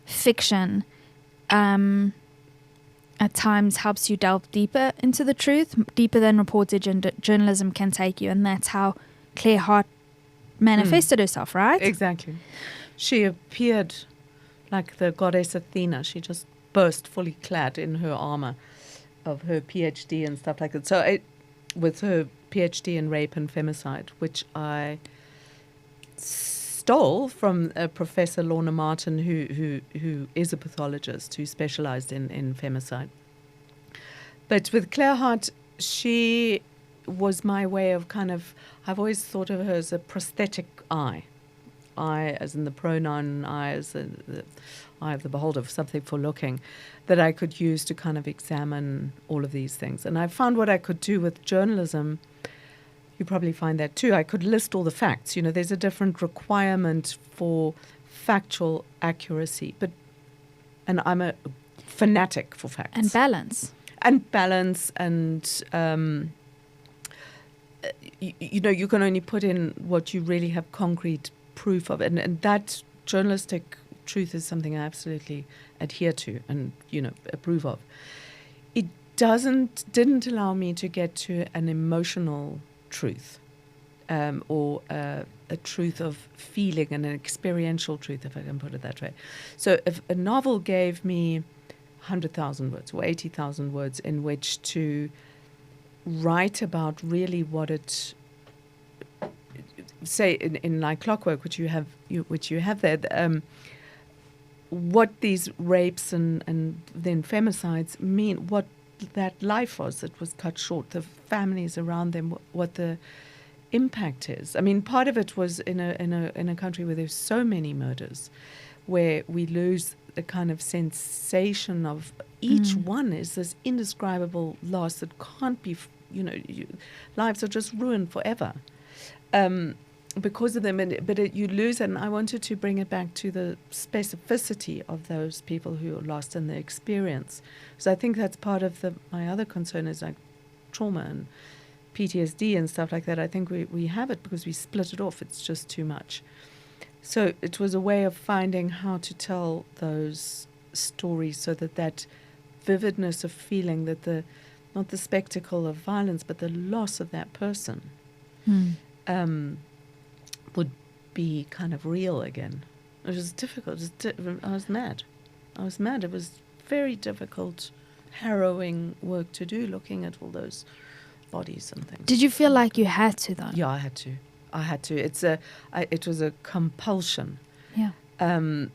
fiction at times helps you delve deeper into the truth, deeper than reportage and journalism can take you. And that's how Claire Hart manifested herself, right? Exactly. She appeared like the goddess Athena. She just burst fully clad in her armor of her PhD and stuff like that. So with her PhD in rape and femicide, which I stole from Professor Lorna Martin, who is a pathologist who specialized in femicide. But with Claire Hart, she was my way of I've always thought of her as a prosthetic eye. I as in the pronoun, I as the eye of the beholder, something for looking, that I could use to kind of examine all of these things. And I found what I could do with journalism. You probably find that too. I could list all the facts. There's a different requirement for factual accuracy, and I'm a fanatic for facts. And balance. And you can only put in what you really have concrete proof of. And that journalistic truth is something I absolutely adhere to and, approve of. It didn't allow me to get to an emotional truth or a truth of feeling and an experiential truth, if I can put it that way. So if a novel gave me 100,000 words or 80,000 words in which to write about really what it, say in Like Clockwork, which you have there, what these rapes and then femicides mean, what that life was that was cut short, the families around them, what the impact is. I mean, part of it was in a country where there's so many murders, where we lose the kind of sensation of each one is this indescribable loss that can't be, lives are just ruined forever because of them. But you lose it, and I wanted to bring it back to the specificity of those people who are lost and their experience. So I think that's part of my other concern is like trauma and PTSD and stuff like that. I think we have it because we split it off. It's just too much. So it was a way of finding how to tell those stories so that vividness of feeling, that not the spectacle of violence, but the loss of that person would be kind of real again. It was difficult. I was mad. It was very difficult, harrowing work to do, looking at all those bodies and things. Did you feel like you had to, though? Yeah, I had to. It was a compulsion. Yeah. And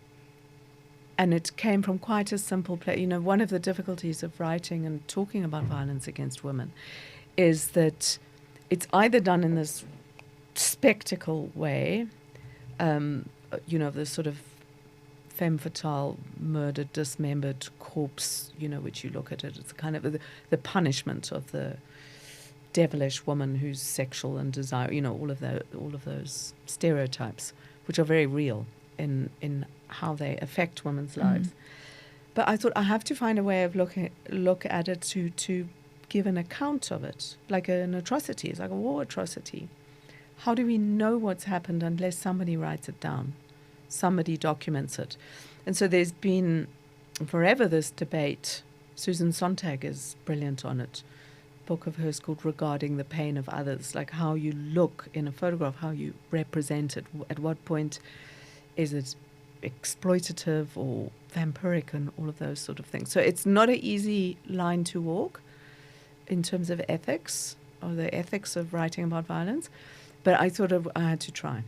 it came from quite a simple place. One of the difficulties of writing and talking about violence against women is that it's either done in this spectacle way, the sort of femme fatale, murdered, dismembered corpse, which you look at it, it's kind of the punishment of the devilish woman who's sexual and desire, all of those stereotypes, which are very real in how they affect women's lives. But I thought I have to find a way of look at it to give an account of it, like an atrocity. It's like a war atrocity. How do we know what's happened unless somebody writes it down, somebody documents it? And so there's been forever this debate. Susan Sontag is brilliant on it. Book of hers called Regarding the Pain of Others, like how you look in a photograph, how you represent it, at what point is it exploitative or vampiric and all of those sort of things. So it's not an easy line to walk in terms of ethics or the ethics of writing about violence, but I thought I had to try.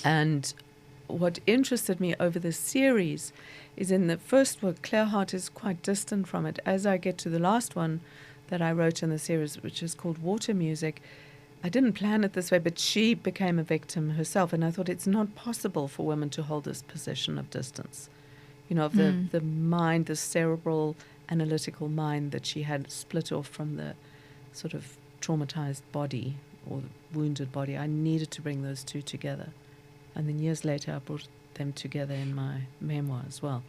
And what interested me over the series is in the first work, Claire Hart is quite distant from it. As I get to the last one that I wrote in the series, which is called Water Music, I didn't plan it this way, but she became a victim herself, and I thought it's not possible for women to hold this position of distance, of the mind, the cerebral, analytical mind that she had split off from the sort of traumatized body or the wounded body. I needed to bring those two together. And then years later, I brought them together in my memoir as well.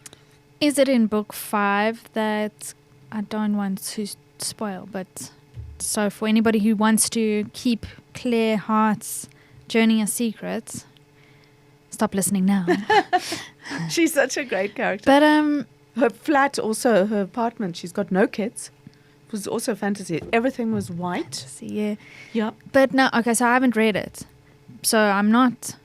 Is it in book 5 that I don't want to spoil, but so for anybody who wants to keep Claire Hart's journey a secret, stop listening now. She's such a great character. But Her flat, also her apartment, she's got no kids. It was also fantasy. Everything was white. See, yeah. Yeah. But no, okay, so I haven't read it. So I'm not,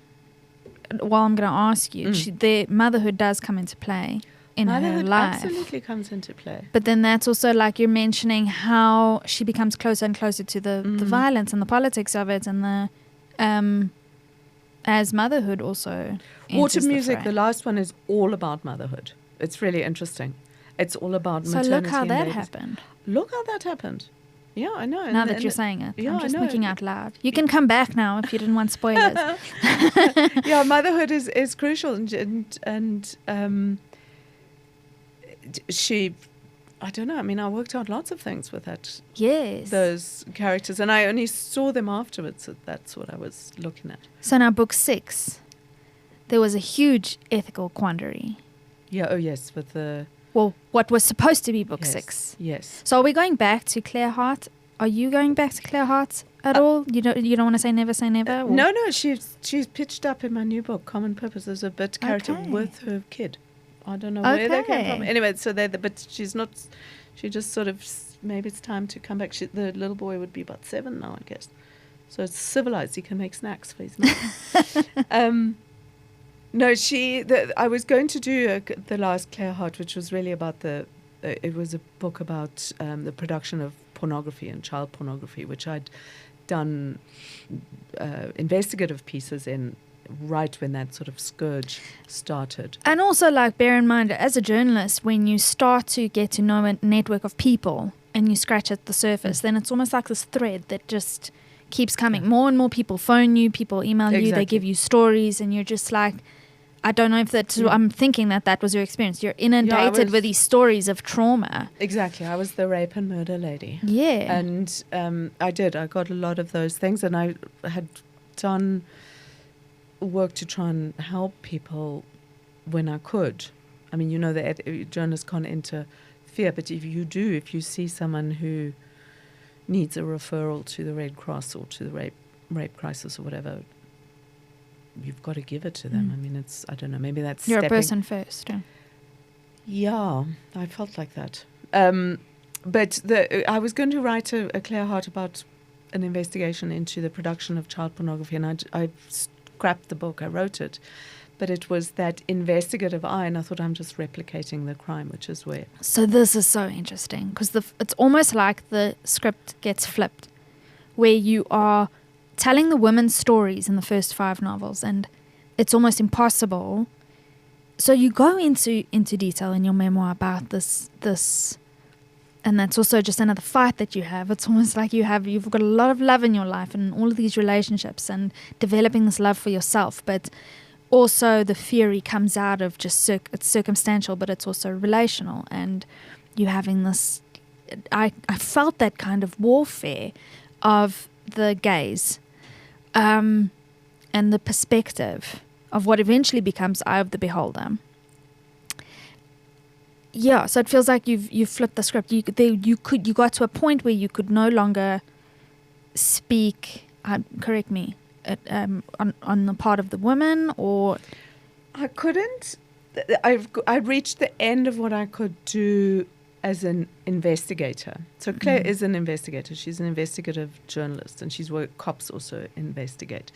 well, I'm going to ask you. The motherhood does come into play in her Motherhood life. absolutely comes into play. But then that's also like you're mentioning how she becomes closer and closer to the violence and the politics of it, and the as motherhood also. Water enters Music, fray. the last one, is all about motherhood. It's really interesting. It's all about So maternity. look how and that babies. happened. Look how that happened. Yeah, I know. Now that you're saying it, yeah, I'm just I know. thinking out loud. You can come back now if you didn't want spoilers. Yeah, motherhood is crucial, and she, I don't know. I mean, I worked out lots of things with Yes. those characters, and I only saw them afterwards. So that's what I was looking at. So now book 6, there was a huge ethical quandary. Yeah. Oh, yes. With the Well, what was supposed to be book yes, 6. Yes. So are we going back to Claire Hart? Are you going back to Claire Hart at all? You don't want to say never say never? Or? No. She's pitched up in my new book, Common Purpose, as a bit character Okay. with her kid. I don't know where they came from. Okay. Anyway, so but she's not. She just sort of maybe it's time to come back. The little boy would be about 7 now, I guess. So it's civilized. He can make snacks for his mom. No, I was going to do the last Claire Hart, which was really about it was a book about the production of pornography and child pornography, which I'd done investigative pieces in right when that sort of scourge started. And also, like, bear in mind, as a journalist, when you start to get to know a network of people and you scratch at the surface, then it's almost like this thread that just keeps coming. Yeah. More and more people phone you, people email you, they Exactly. give you stories, and you're just like, I don't know if that's, I'm thinking that was your experience. You're inundated with these stories of trauma. Exactly. I was the rape and murder lady. Yeah. And I got a lot of those things, and I had done work to try and help people when I could. I mean, the journalists can't interfere, but if you see someone who needs a referral to the Red Cross or to the rape crisis or whatever, you've got to give it to them. I mean, I don't know, maybe that's You're a person first. Yeah, I felt like that. But I was going to write a Claire Hart about an investigation into the production of child pornography, and I scrapped the book. I wrote it, but it was that investigative eye, and I thought I'm just replicating the crime, which is where. So this is so interesting because it's almost like the script gets flipped, where you are telling the women's stories in the first 5 novels, and it's almost impossible. So you go into detail in your memoir about this, and that's also just another fight that you have. It's almost like you've got a lot of love in your life and all of these relationships and developing this love for yourself, but also the fury comes out of just it's circumstantial, but it's also relational, and you having this. I felt that kind of warfare of the gaze, and the perspective of what eventually becomes Eye of the Beholder. Yeah, so it feels like you've flipped the script. You got to a point where you could no longer speak. Correct me. On the part of the woman, or I couldn't. I reached the end of what I could do as an investigator. So Claire is an investigator. She's an investigative journalist, and she's what cops also investigate.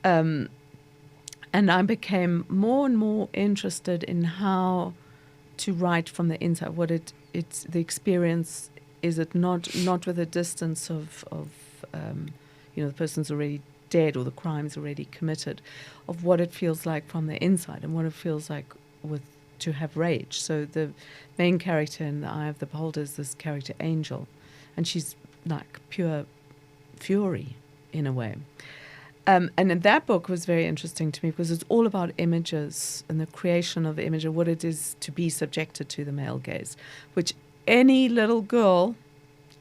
And I became more and more interested in how to write from the inside. What it's the experience is. It not with a distance of the person's already dead or the crime's already committed, of what it feels like from the inside and what it feels like to have rage. So the main character in The Eye of the Beholder is this character Angel, and she's like pure fury in a way. And in that book was very interesting to me because it's all about images and the creation of the image of what it is to be subjected to the male gaze, which any little girl,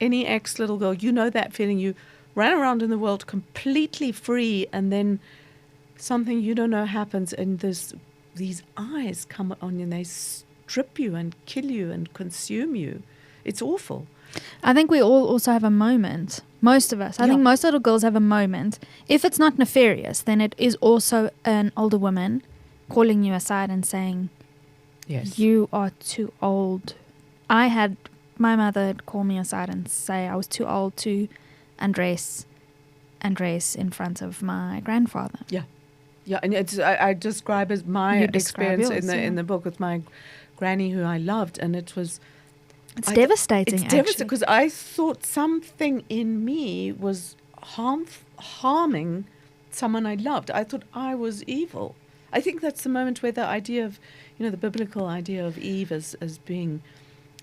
any ex-little girl, that feeling. You ran around in the world completely free, and then something you don't know happens, and these eyes come on you and they strip you and kill you and consume you. It's awful. I think we all also have a moment. Most of us. I think most little girls have a moment. If it's not nefarious, then it is also an older woman calling you aside and saying, Yes. You are too old. My mother had called me aside and say I was too old to undress in front of my grandfather. Yeah. Yeah, and I describe as my experience yours, in the book with my granny who I loved, and it was... It's devastating, It's devastating because I thought something in me was harming someone I loved. I thought I was evil. I think that's the moment where the idea of, the biblical idea of Eve as being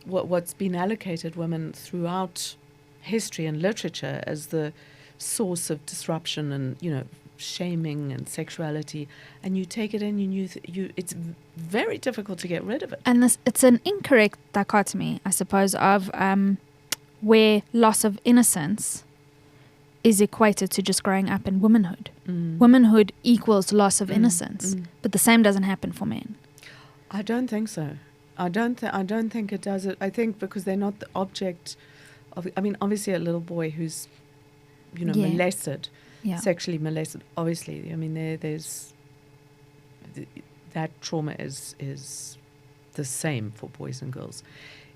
what's been allocated women throughout history and literature as the source of disruption and, shaming and sexuality, and you take it in, it's very difficult to get rid of it. And it's an incorrect dichotomy, I suppose, of where loss of innocence is equated to just growing up in womanhood. Womanhood equals loss of innocence, but the same doesn't happen for men. I don't think so. I don't think it does. I think because they're not the object of... I mean, obviously a little boy who's, molested, sexually molested, obviously, I mean, there's... that trauma is the same for boys and girls.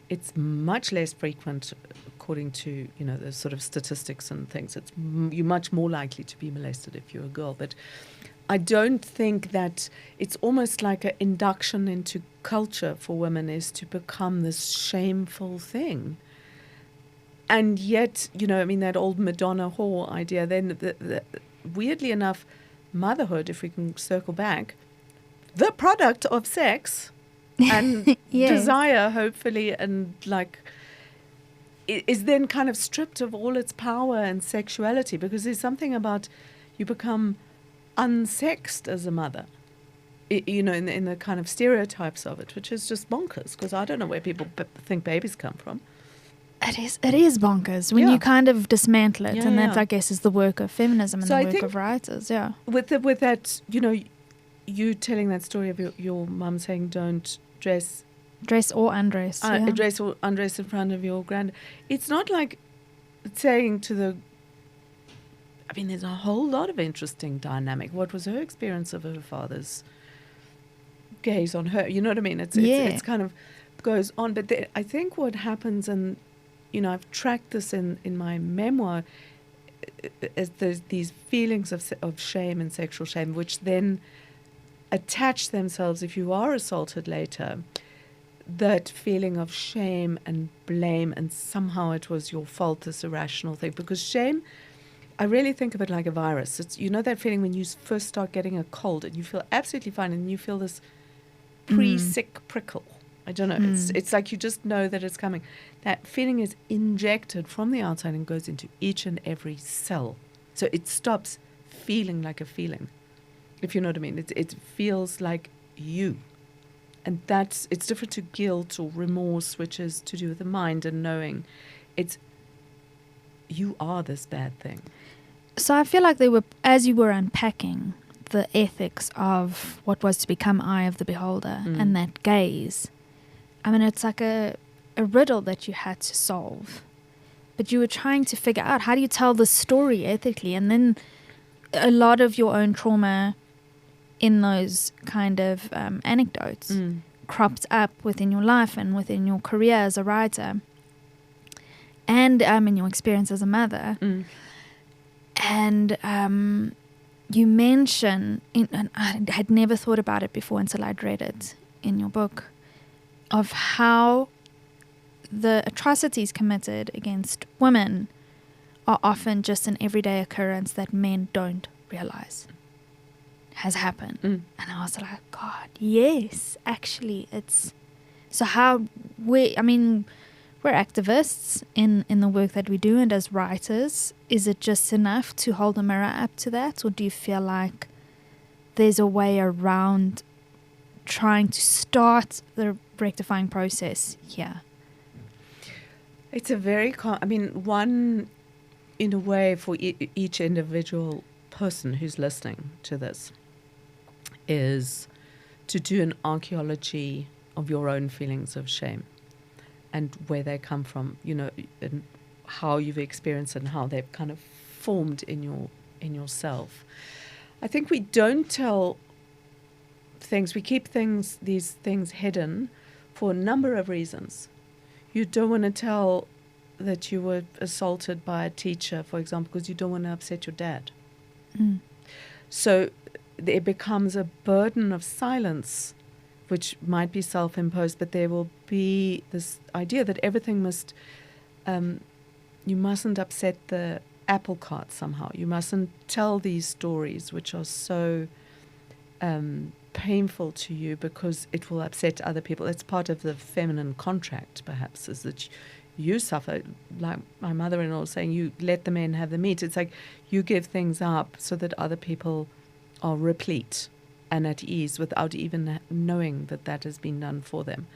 It's much less frequent, according to, the sort of statistics and things. You're much more likely to be molested if you're a girl. But I don't think that it's almost like an induction into culture for women is to become this shameful thing. And yet, that old Madonna whore idea, then weirdly enough, motherhood, if we can circle back, the product of sex and desire, hopefully, and is then kind of stripped of all its power and sexuality, because there's something about you become unsexed as a mother, in the kind of stereotypes of it, which is just bonkers, because I don't know where people think babies come from. It is bonkers when you kind of dismantle it, and that, I guess, is the work of feminism and the work of writers. Yeah, with that, you telling that story of your mum saying don't dress or undress, dress or undress in front of your grand. It's not like saying to the... I mean, there's a whole lot of interesting dynamic. What was her experience of her father's gaze on her? You know what I mean? It's kind of goes on. But I think what happens, and I've tracked this in my memoir, is there's these feelings of shame and sexual shame, which then attach themselves, if you are assaulted later, that feeling of shame and blame, and somehow it was your fault, this irrational thing. Because shame, I really think of it like a virus. It's, that feeling when you first start getting a cold and you feel absolutely fine, and you feel this pre-sick prickle. I don't know. It's like you just know that it's coming. That feeling is injected from the outside and goes into each and every cell. So it stops feeling like a feeling, if you know what I mean. It feels like you. And it's different to guilt or remorse, which is to do with the mind and knowing. It's, you are this bad thing. So I feel like as you were unpacking the ethics of what was to become Eye of the Beholder and that gaze, I mean, it's like a riddle that you had to solve. But you were trying to figure out, how do you tell the story ethically? And then a lot of your own trauma in those kind of anecdotes crops up within your life and within your career as a writer, and in your experience as a mother. And you mention, and I had never thought about it before until I'd read it in your book, of how the atrocities committed against women are often just an everyday occurrence that men don't realize has happened. And I was like, God, yes, actually, it's... So how we're activists in the work that we do, and as writers, is it just enough to hold a mirror up to that, or do you feel like there's a way around trying to start the rectifying process here? It's a very... one, in a way, for each individual person who's listening to this, is to do an archaeology of your own feelings of shame and where they come from, and how you've experienced it and how they've kind of formed in yourself. I think we don't tell things. We keep these things hidden for a number of reasons. You don't want to tell that you were assaulted by a teacher, for example, because you don't want to upset your dad. Mm. So it becomes a burden of silence, which might be self-imposed, but there will be this idea that everything must, you mustn't upset the apple cart somehow. You mustn't tell these stories which are so painful to you because it will upset other people. It's part of the feminine contract, perhaps, is that you suffer. Like my mother-in-law was saying, you let the men have the meat. It's like you give things up so that other people are replete and at ease without even knowing that that has been done for them.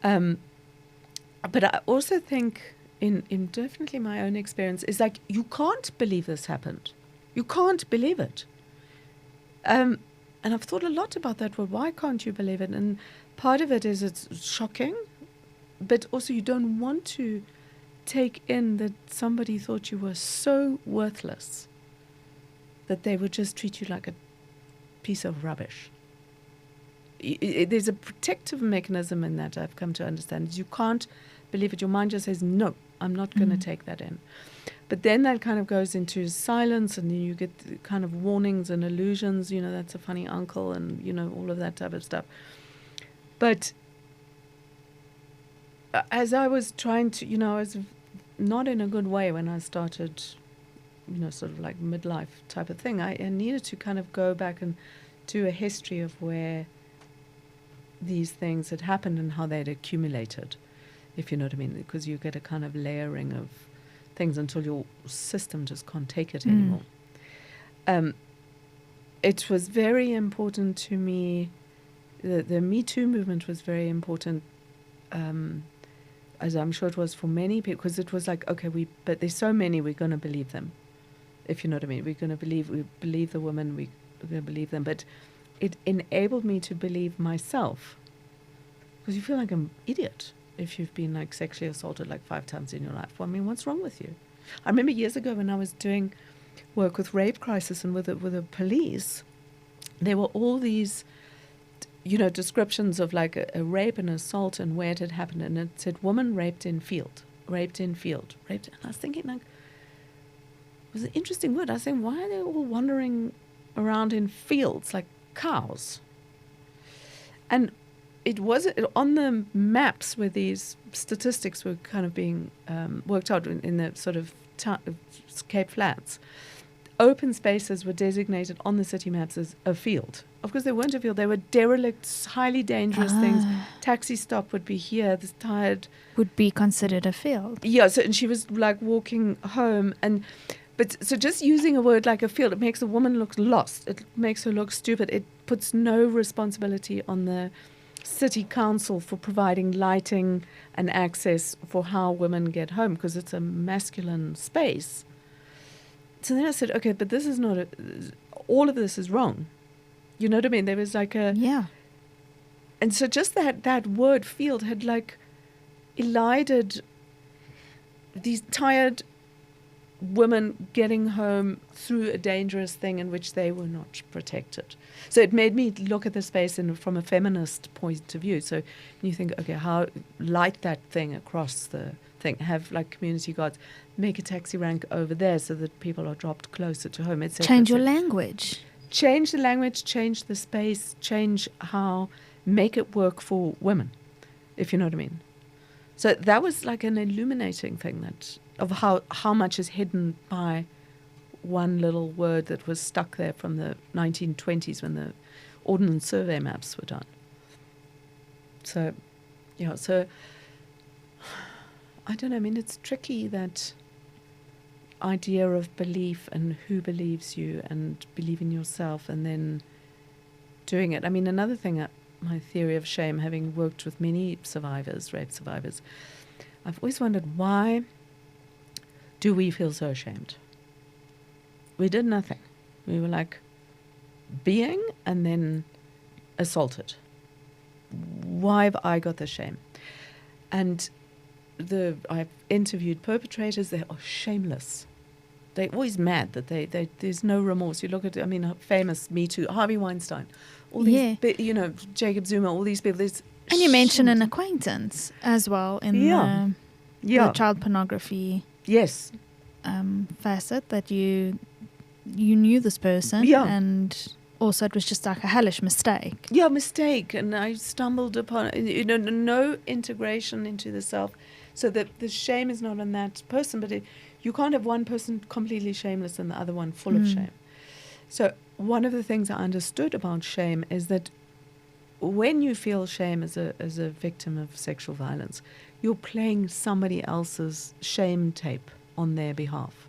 But I also think in definitely my own experience is like, you can't believe this happened. You can't believe it. And I've thought a lot about that. Well, why can't you believe it? And part of it is it's shocking, but also you don't want to take in that somebody thought you were so worthless that they would just treat you like a piece of rubbish. There's a protective mechanism in that I've come to understand. You can't believe it. Your mind just says, no, I'm not going to take that in. But then that kind of goes into silence, and then you get kind of warnings and illusions, that's a funny uncle, and, all of that type of stuff. But as I was trying to, I was not in a good way when I started, sort of like midlife type of thing. I needed to kind of go back and do a history of where these things had happened and how they'd accumulated, if you know what I mean, because you get a kind of layering of things until your system just can't take it anymore. It was very important to me. The Me Too movement was very important, as I'm sure it was for many people, because it was like, okay, but there's so many, we're going to believe them, if you know what I mean. We believe the women, we're going to believe them. But it enabled me to believe myself, because you feel like an idiot if you've been like sexually assaulted like 5 times in your life. Well, I mean, what's wrong with you? I remember years ago when I was doing work with rape crisis and with the police, there were all these, descriptions of like a rape and assault and where it had happened, and it said woman raped in field. And I was thinking, like, it was an interesting word. I was saying, why are they all wandering around in fields like cows? And it was on the maps where these statistics were kind of being worked out in the sort of Cape Flats. Open spaces were designated on the city maps as a field. Of course, they weren't a field. They were derelict, highly dangerous things. Taxi stop would be here. This tired would be considered a field. Yeah. So, and she was like walking home, so just using a word like a field, it makes a woman look lost. It makes her look stupid. It puts no responsibility on the city council for providing lighting and access for how women get home, because it's a masculine space. So then I said, okay, but this is not all of this is wrong. You know what I mean? There was like yeah. And so just that word field had like elided these tired women getting home through a dangerous thing in which they were not protected. So it made me look at the space from a feminist point of view. So you think, okay, how light that thing across the thing, have like community guards, make a taxi rank over there so that people are dropped closer to home, etc. Change your language. Change the language, change the space, make it work for women, if you know what I mean. So that was like an illuminating thing of how much is hidden by one little word that was stuck there from the 1920s when the Ordnance Survey maps were done. So, I don't know, I mean, it's tricky, that idea of belief and who believes you and believing yourself and then doing it. I mean, another thing, my theory of shame, having worked with many rape survivors, I've always wondered, why do we feel so ashamed? We did nothing. We were like being and then assaulted. Why have I got the shame? And I've interviewed perpetrators. They are shameless. They're always mad that there's no remorse. You look at, famous Me Too, Harvey Weinstein, all these, Jacob Zuma, all these people. And you mention an acquaintance as well in the child pornography facet, that you knew this person and also it was just like a hellish mistake. Yeah, mistake. And I stumbled upon, no integration into the self. So that the shame is not on that person, but you can't have one person completely shameless and the other one full of shame. So one of the things I understood about shame is that when you feel shame as a victim of sexual violence, you're playing somebody else's shame tape on their behalf.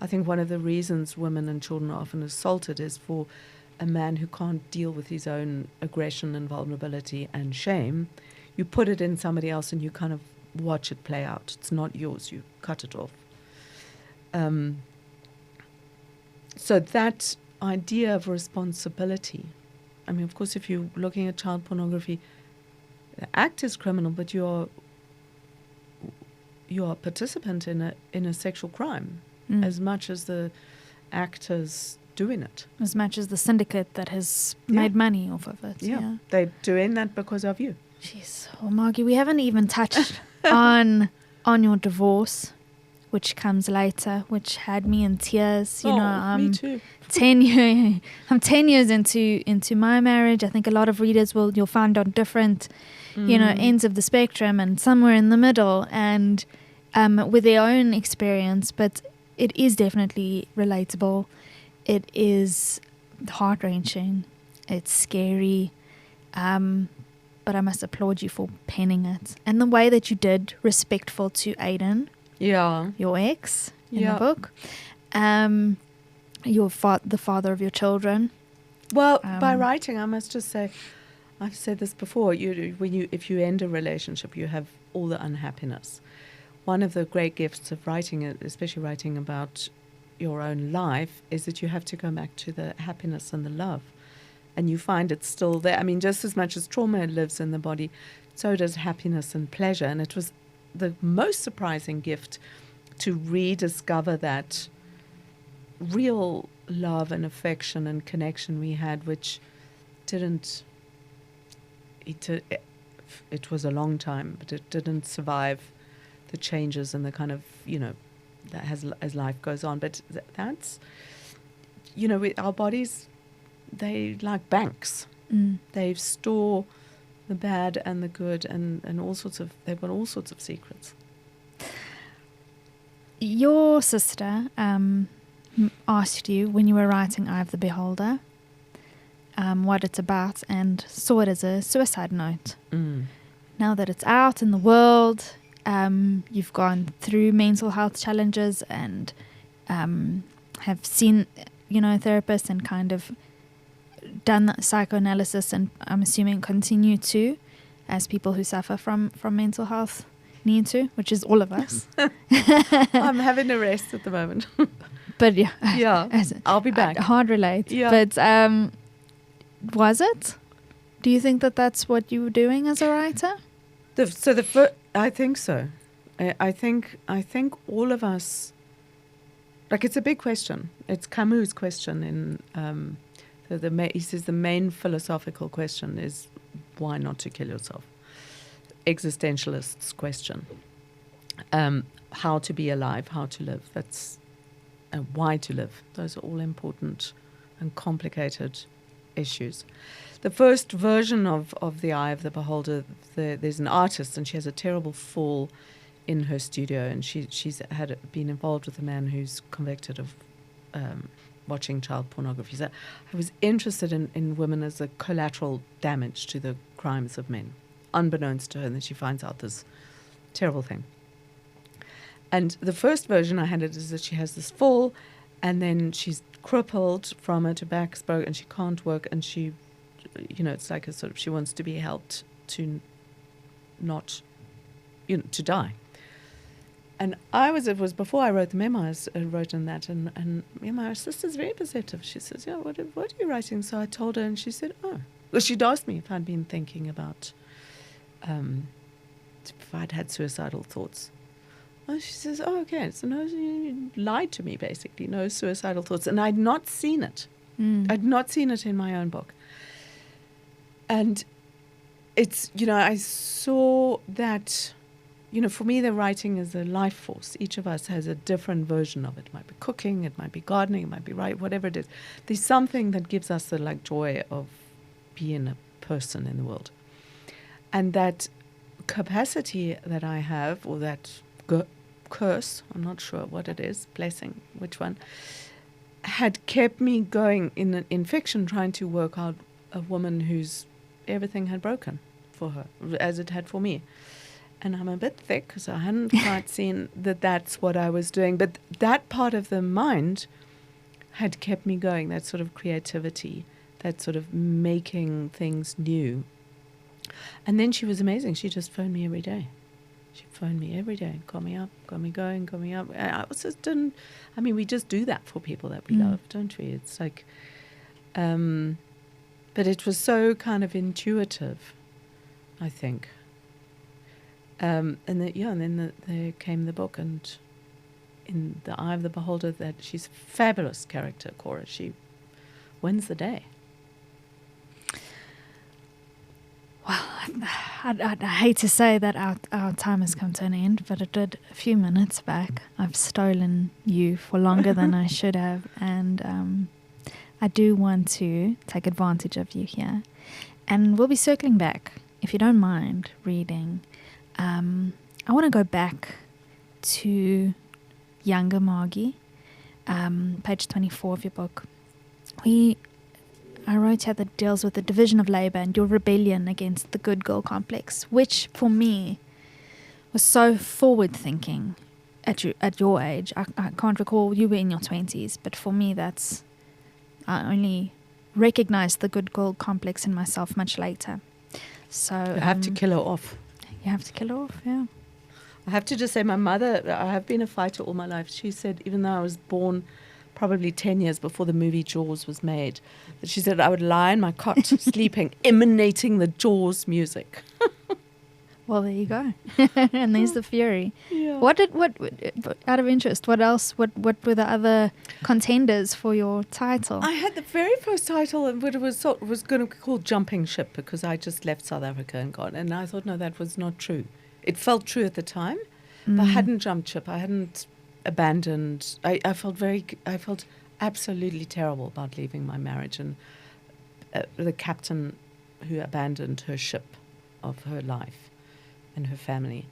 I think one of the reasons women and children are often assaulted is for a man who can't deal with his own aggression and vulnerability and shame. You put it in somebody else and you kind of watch it play out. It's not yours. You cut it off. So that idea of responsibility, I mean, of course, if you're looking at child pornography, the act is criminal, but you're a participant in a sexual crime as much as the actors doing it. As much as the syndicate that has made money off of it. Yeah. They're doing that because of you. Jeez. Well, Margie, we haven't even touched on your divorce, which comes later, which had me in tears. Me too. 10 years. I'm 10 years into my marriage. I think a lot of readers you'll find on different, ends of the spectrum and somewhere in the middle, and with their own experience. But it is definitely relatable. It is heart-wrenching. It's scary. But I must applaud you for penning it. And the way that you did, respectful to Aiden, your ex, in the book, the father of your children. Well, by writing, I must just say, I've said this before, if you end a relationship, you have all the unhappiness. One of the great gifts of writing, especially writing about your own life, is that you have to go back to the happiness and the love. And you find it's still there. I mean, just as much as trauma lives in the body, so does happiness and pleasure. And it was the most surprising gift to rediscover that real love and affection and connection we had, which it was a long time, but it didn't survive the changes and the kind of, that as life goes on. But that's, our bodies, they like banks. They store the bad and the good and they've got all sorts of secrets. Your sister asked you when you were writing Eye of the Beholder what it's about and saw it as a suicide note. Now that it's out in the world, you've gone through mental health challenges and have seen, therapists and kind of done psychoanalysis, and I'm assuming continue to, as people who suffer from mental health need to, which is all of us. I'm having a rest at the moment. But I'll be back. Hard relate. Yeah. But was it? Do you think that that's what you were doing as a writer? I think so. I think all of us, like, it's a big question. It's Camus' question in. He says the main philosophical question is why not to kill yourself? Existentialist's question. How to be alive, how to live. That's why to live. Those are all important and complicated issues. The first version of The Eye of the Beholder, there's an artist and she has a terrible fall in her studio, and she's been involved with a man who's convicted of watching child pornography. So I was interested in women as a collateral damage to the crimes of men, unbeknownst to her, and then she finds out this terrible thing. And the first version I had it is that she has this fall, and then she's crippled from her, her back's broken, and she can't work, and she, it's like a sort of, she wants to be helped to not, to die. And it was before I wrote the memoirs, I wrote in that, and my sister's very perceptive. She says, what are you writing? So I told her, and she said, oh. Well, she'd asked me if I'd been thinking about, if I'd had suicidal thoughts. And she says, oh, okay, so no, you lied to me, basically, no suicidal thoughts. And I'd not seen it. I'd not seen it in my own book. And it's, I saw that, for me, the writing is a life force. Each of us has a different version of it. It might be cooking, it might be gardening, it might be whatever it is. There's something that gives us the joy of being a person in the world. And that capacity that I have, or that curse, I'm not sure what it is, blessing, which one, had kept me going in fiction, trying to work out a woman whose everything had broken for her, as it had for me. And I'm a bit thick, so I hadn't quite seen that that's what I was doing. But that part of the mind had kept me going, that sort of creativity, that sort of making things new. And then she was amazing. She just phoned me every day. She'd phone me every day, call me up, got me going, got me up. I was just didn't, we just do that for people that we love, don't we? It's like, but it was so kind of intuitive, I think. And then there came the book, and in the eye of the beholder, that she's a fabulous character, Cora. She wins the day. Well, I'd hate to say that our time has come to an end, but it did a few minutes back. I've stolen you for longer than I should have, and I do want to take advantage of you here. And we'll be circling back, if you don't mind reading. I want to go back to younger Margie, page 24 of your book. I wrote here that deals with the division of labor and your rebellion against the good girl complex, which for me was so forward-thinking at your age. I can't recall, you were in your 20s, but for me I only recognized the good girl complex in myself much later. So you have to kill her off. You have to kill her off, yeah. I have to just say, my mother, I have been a fighter all my life. She said, even though I was born probably 10 years before the movie Jaws was made, that she said I would lie in my cot sleeping, emanating the Jaws music. Well, there you go. And there's the fury. Yeah. What out of interest, what else, what were the other contenders for your title? I had the very first title, and it was going to be called Jumping Ship, because I just left South Africa and gone. And I thought, no, that was not true. It felt true at the time, but I hadn't jumped ship. I hadn't abandoned. I felt absolutely terrible about leaving my marriage, and the captain who abandoned her ship of her life and her family.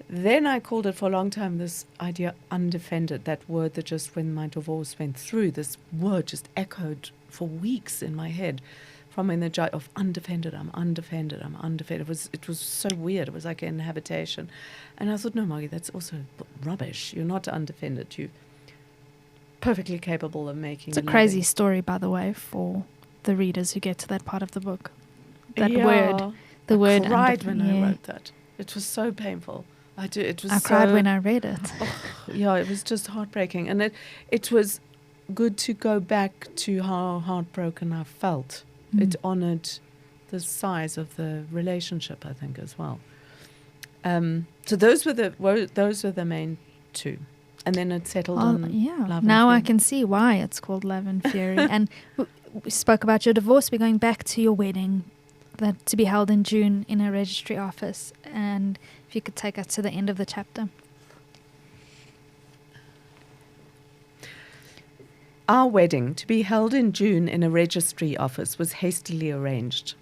Then I called it for a long time this idea, undefended, that word that just when my divorce went through, this word just echoed for weeks in my head from in the joy of undefended, I'm undefended. It was so weird. It was like an inhabitation. And I thought, no, Margie, that's also rubbish. You're not undefended. You're perfectly capable of making It's a crazy story, by the way, for the readers who get to that part of the book. That word. The word. I cried when I wrote that. It was so painful. I cried when I read it. Yeah, it was just heartbreaking. And it was good to go back to how heartbroken I felt. It honored the size of the relationship, I think, as well. So those were the main two, and then it settled on Love now and I can see why it's called Love and Fury. And we spoke about your divorce. We're going back to your wedding, that to be held in June in a registry office. And if you could take us to the end of the chapter. Our wedding, to be held in June in a registry office, was hastily arranged.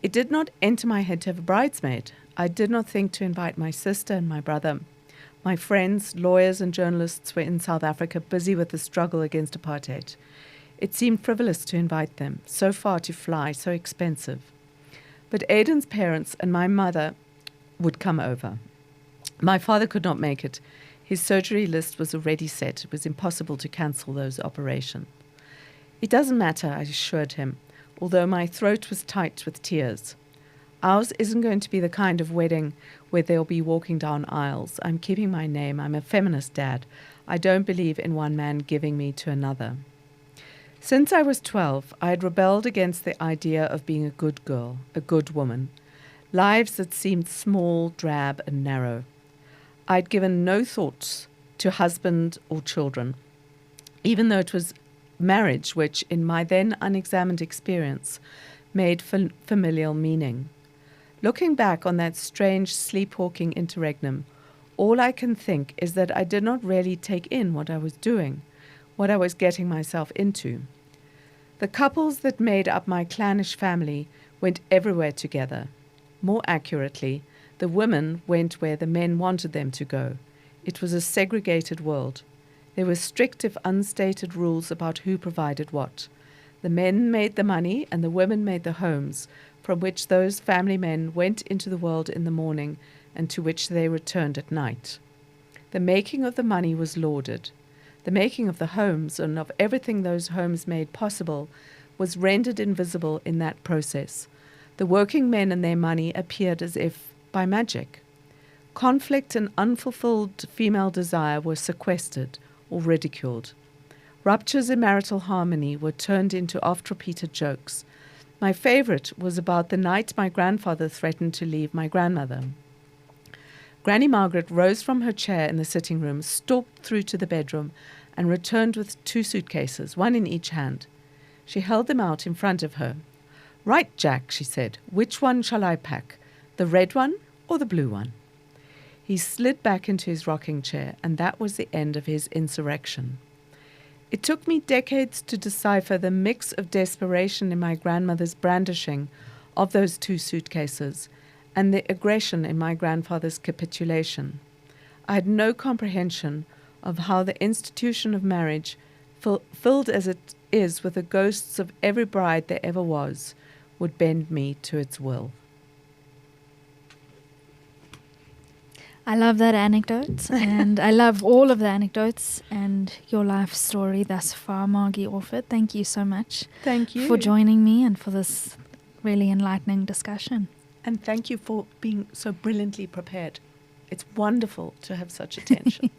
It did not enter my head to have a bridesmaid. I did not think to invite my sister and my brother. My friends, lawyers and journalists were in South Africa busy with the struggle against apartheid. It seemed frivolous to invite them, so far to fly, so expensive. But Aidan's parents and my mother would come over. My father could not make it. His surgery list was already set. It was impossible to cancel those operations. It doesn't matter, I assured him, although my throat was tight with tears. Ours isn't going to be the kind of wedding where they'll be walking down aisles. I'm keeping my name. I'm a feminist, Dad. I don't believe in one man giving me to another. Since I was 12, I had rebelled against the idea of being a good girl, a good woman. Lives that seemed small, drab, and narrow. I'd given no thoughts to husband or children, even though it was marriage which, in my then unexamined experience, made familial meaning. Looking back on that strange sleepwalking interregnum, all I can think is that I did not really take in what I was doing, what I was getting myself into. The couples that made up my clannish family went everywhere together. More accurately, the women went where the men wanted them to go. It was a segregated world. There were strict if unstated rules about who provided what. The men made the money and the women made the homes, from which those family men went into the world in the morning and to which they returned at night. The making of the money was lauded. The making of the homes and of everything those homes made possible was rendered invisible in that process. The working men and their money appeared as if by magic. Conflict and unfulfilled female desire were sequestered or ridiculed. Ruptures in marital harmony were turned into oft-repeated jokes. My favorite was about the night my grandfather threatened to leave my grandmother. Granny Margaret rose from her chair in the sitting room, stalked through to the bedroom, and returned with 2 suitcases, one in each hand. She held them out in front of her. "Right, Jack," she said, "which one shall I pack, the red one or the blue one?" He slid back into his rocking chair, and that was the end of his insurrection. It took me decades to decipher the mix of desperation in my grandmother's brandishing of those 2 suitcases and the aggression in my grandfather's capitulation. I had no comprehension of how the institution of marriage, filled as it is with the ghosts of every bride there ever was, would bend me to its will. I love that anecdote, and I love all of the anecdotes and your life story thus far, Margie Orford. Thank you so much. Thank you for joining me and for this really enlightening discussion. And thank you for being so brilliantly prepared. It's wonderful to have such attention.